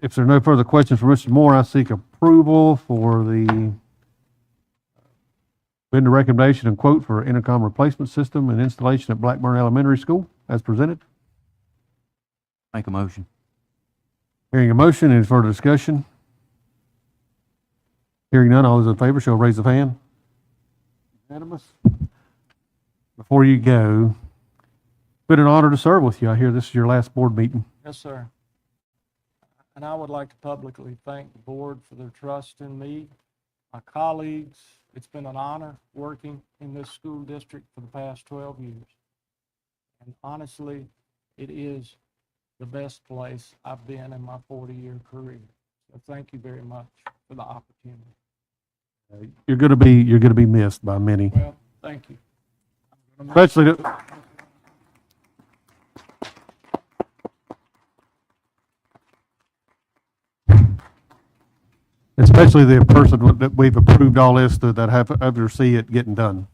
If there are no further questions for Mr. Moore, I seek approval for the vendor recommendation and quote for intercom replacement system and installation at Blackburn Elementary School as presented.
Make a motion.
Hearing a motion, any further discussion? Hearing none, all those in favor shall raise their hand. Unanimous. Before you go, it's been an honor to serve with you. I hear this is your last board meeting.
Yes, sir. And I would like to publicly thank the board for their trust in me, my colleagues. It's been an honor working in this school district for the past 12 years. And honestly, it is the best place I've been in my 40-year career. So thank you very much for the opportunity.
You're going to be missed by many.
Well, thank you.
Especially the, especially the person that we've approved all this to, that have ever see it getting done.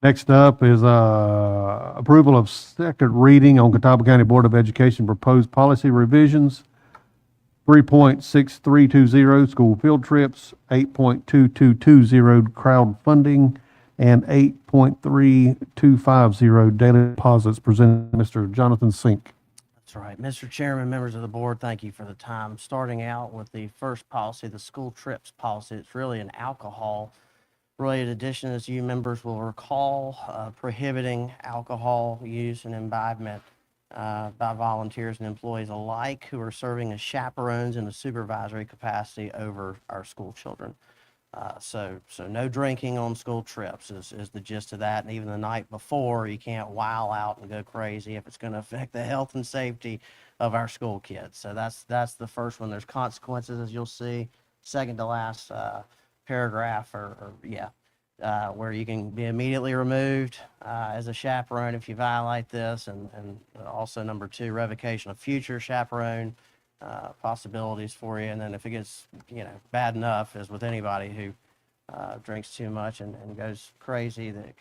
Next up is approval of second reading on Catawba County Board of Education proposed policy revisions. 3.6320 school field trips, 8.2220 crowdfunding, and 8.3250 daily deposits presented by Mr. Jonathan Sink.
That's right. Mr. Chairman, members of the board, thank you for the time. Starting out with the first policy, the school trips policy. It's really an alcohol-related addition, as you members will recall, prohibiting alcohol use and imbibement by volunteers and employees alike who are serving as chaperones in a supervisory capacity over our school children. So no drinking on school trips is the gist of that. And even the night before, you can't wow out and go crazy if it's going to affect the health and safety of our school kids. So that's the first one. There's consequences, as you'll see. Second to last paragraph, where you can be immediately removed as a chaperone if you violate this, and also number 2, revocation of future chaperone possibilities for you. And then if it gets bad enough, as with anybody who drinks too much and goes crazy, that you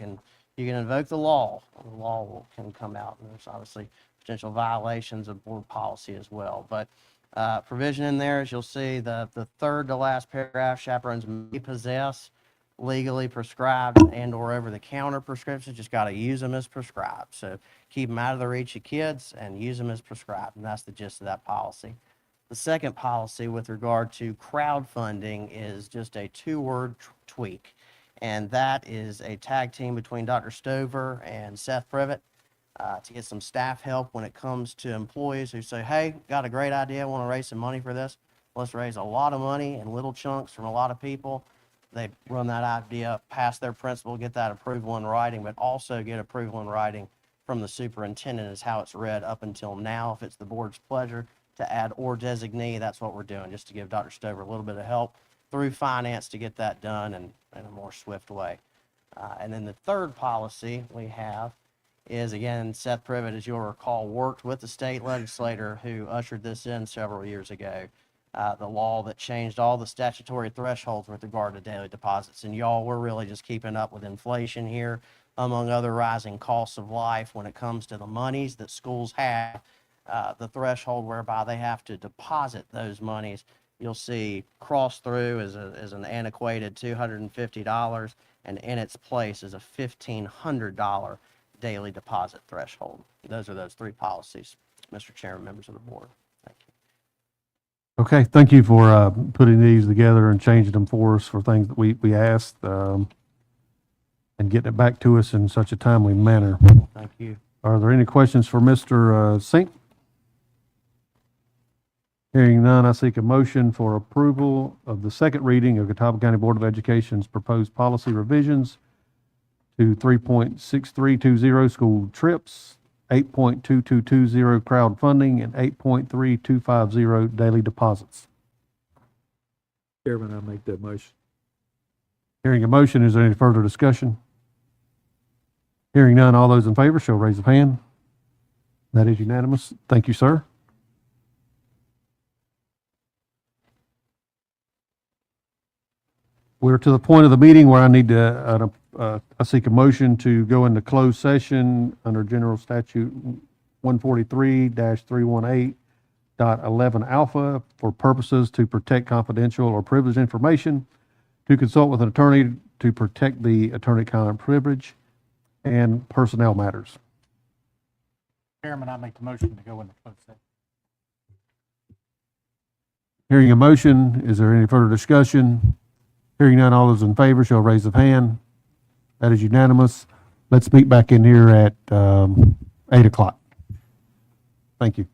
can invoke the law. The law can come out, and there's obviously potential violations of board policy as well. But provision in there, as you'll see, the third to last paragraph, chaperones may possess legally prescribed and or over-the-counter prescriptions. Just got to use them as prescribed. So keep them out of the reach of kids and use them as prescribed. And that's the gist of that policy. The second policy with regard to crowdfunding is just a 2-word tweak. And that is a tag team between Dr. Stover and Seth Privet to get some staff help when it comes to employees who say, hey, got a great idea, want to raise some money for this. Let's raise a lot of money in little chunks from a lot of people. They run that idea past their principal, get that approval in writing, but also get approval in writing from the superintendent is how it's read up until now. If it's the board's pleasure to add or designee, that's what we're doing, just to give Dr. Stover a little bit of help through finance to get that done in a more swift way. And then the third policy we have is, again, Seth Privet, as you'll recall, worked with the state legislator who ushered this in several years ago. The law that changed all the statutory thresholds with regard to daily deposits. And y'all, we're really just keeping up with inflation here, among other rising costs of life when it comes to the monies that schools have. The threshold whereby they have to deposit those monies, you'll see cross through is an antiquated $250, and in its place is a $1,500 daily deposit threshold. Those are those three policies, Mr. Chairman, members of the board. Thank you.
Okay, thank you for putting these together and changing them for us for things that we asked, and getting it back to us in such a timely manner.
Thank you.
Are there any questions for Mr. Sink? Hearing none, I seek a motion for approval of the second reading of Catawba County Board of Education's proposed policy revisions to 3.6320 school trips, 8.2220 crowdfunding, and 8.3250 daily deposits.
Chairman, I make that motion.
Hearing a motion, is there any further discussion? Hearing none, all those in favor shall raise a hand. That is unanimous. Thank you, sir. We're to the point of the meeting where I need to, I seek a motion to go into closed session under General Statute 143-318.11 alpha for purposes to protect confidential or privileged information, to consult with an attorney to protect the attorney-client privilege, and personnel matters.
Chairman, I make the motion to go into closed session.
Hearing a motion, is there any further discussion? Hearing none, all those in favor shall raise a hand. That is unanimous. Let's meet back in here at 8 o'clock. Thank you.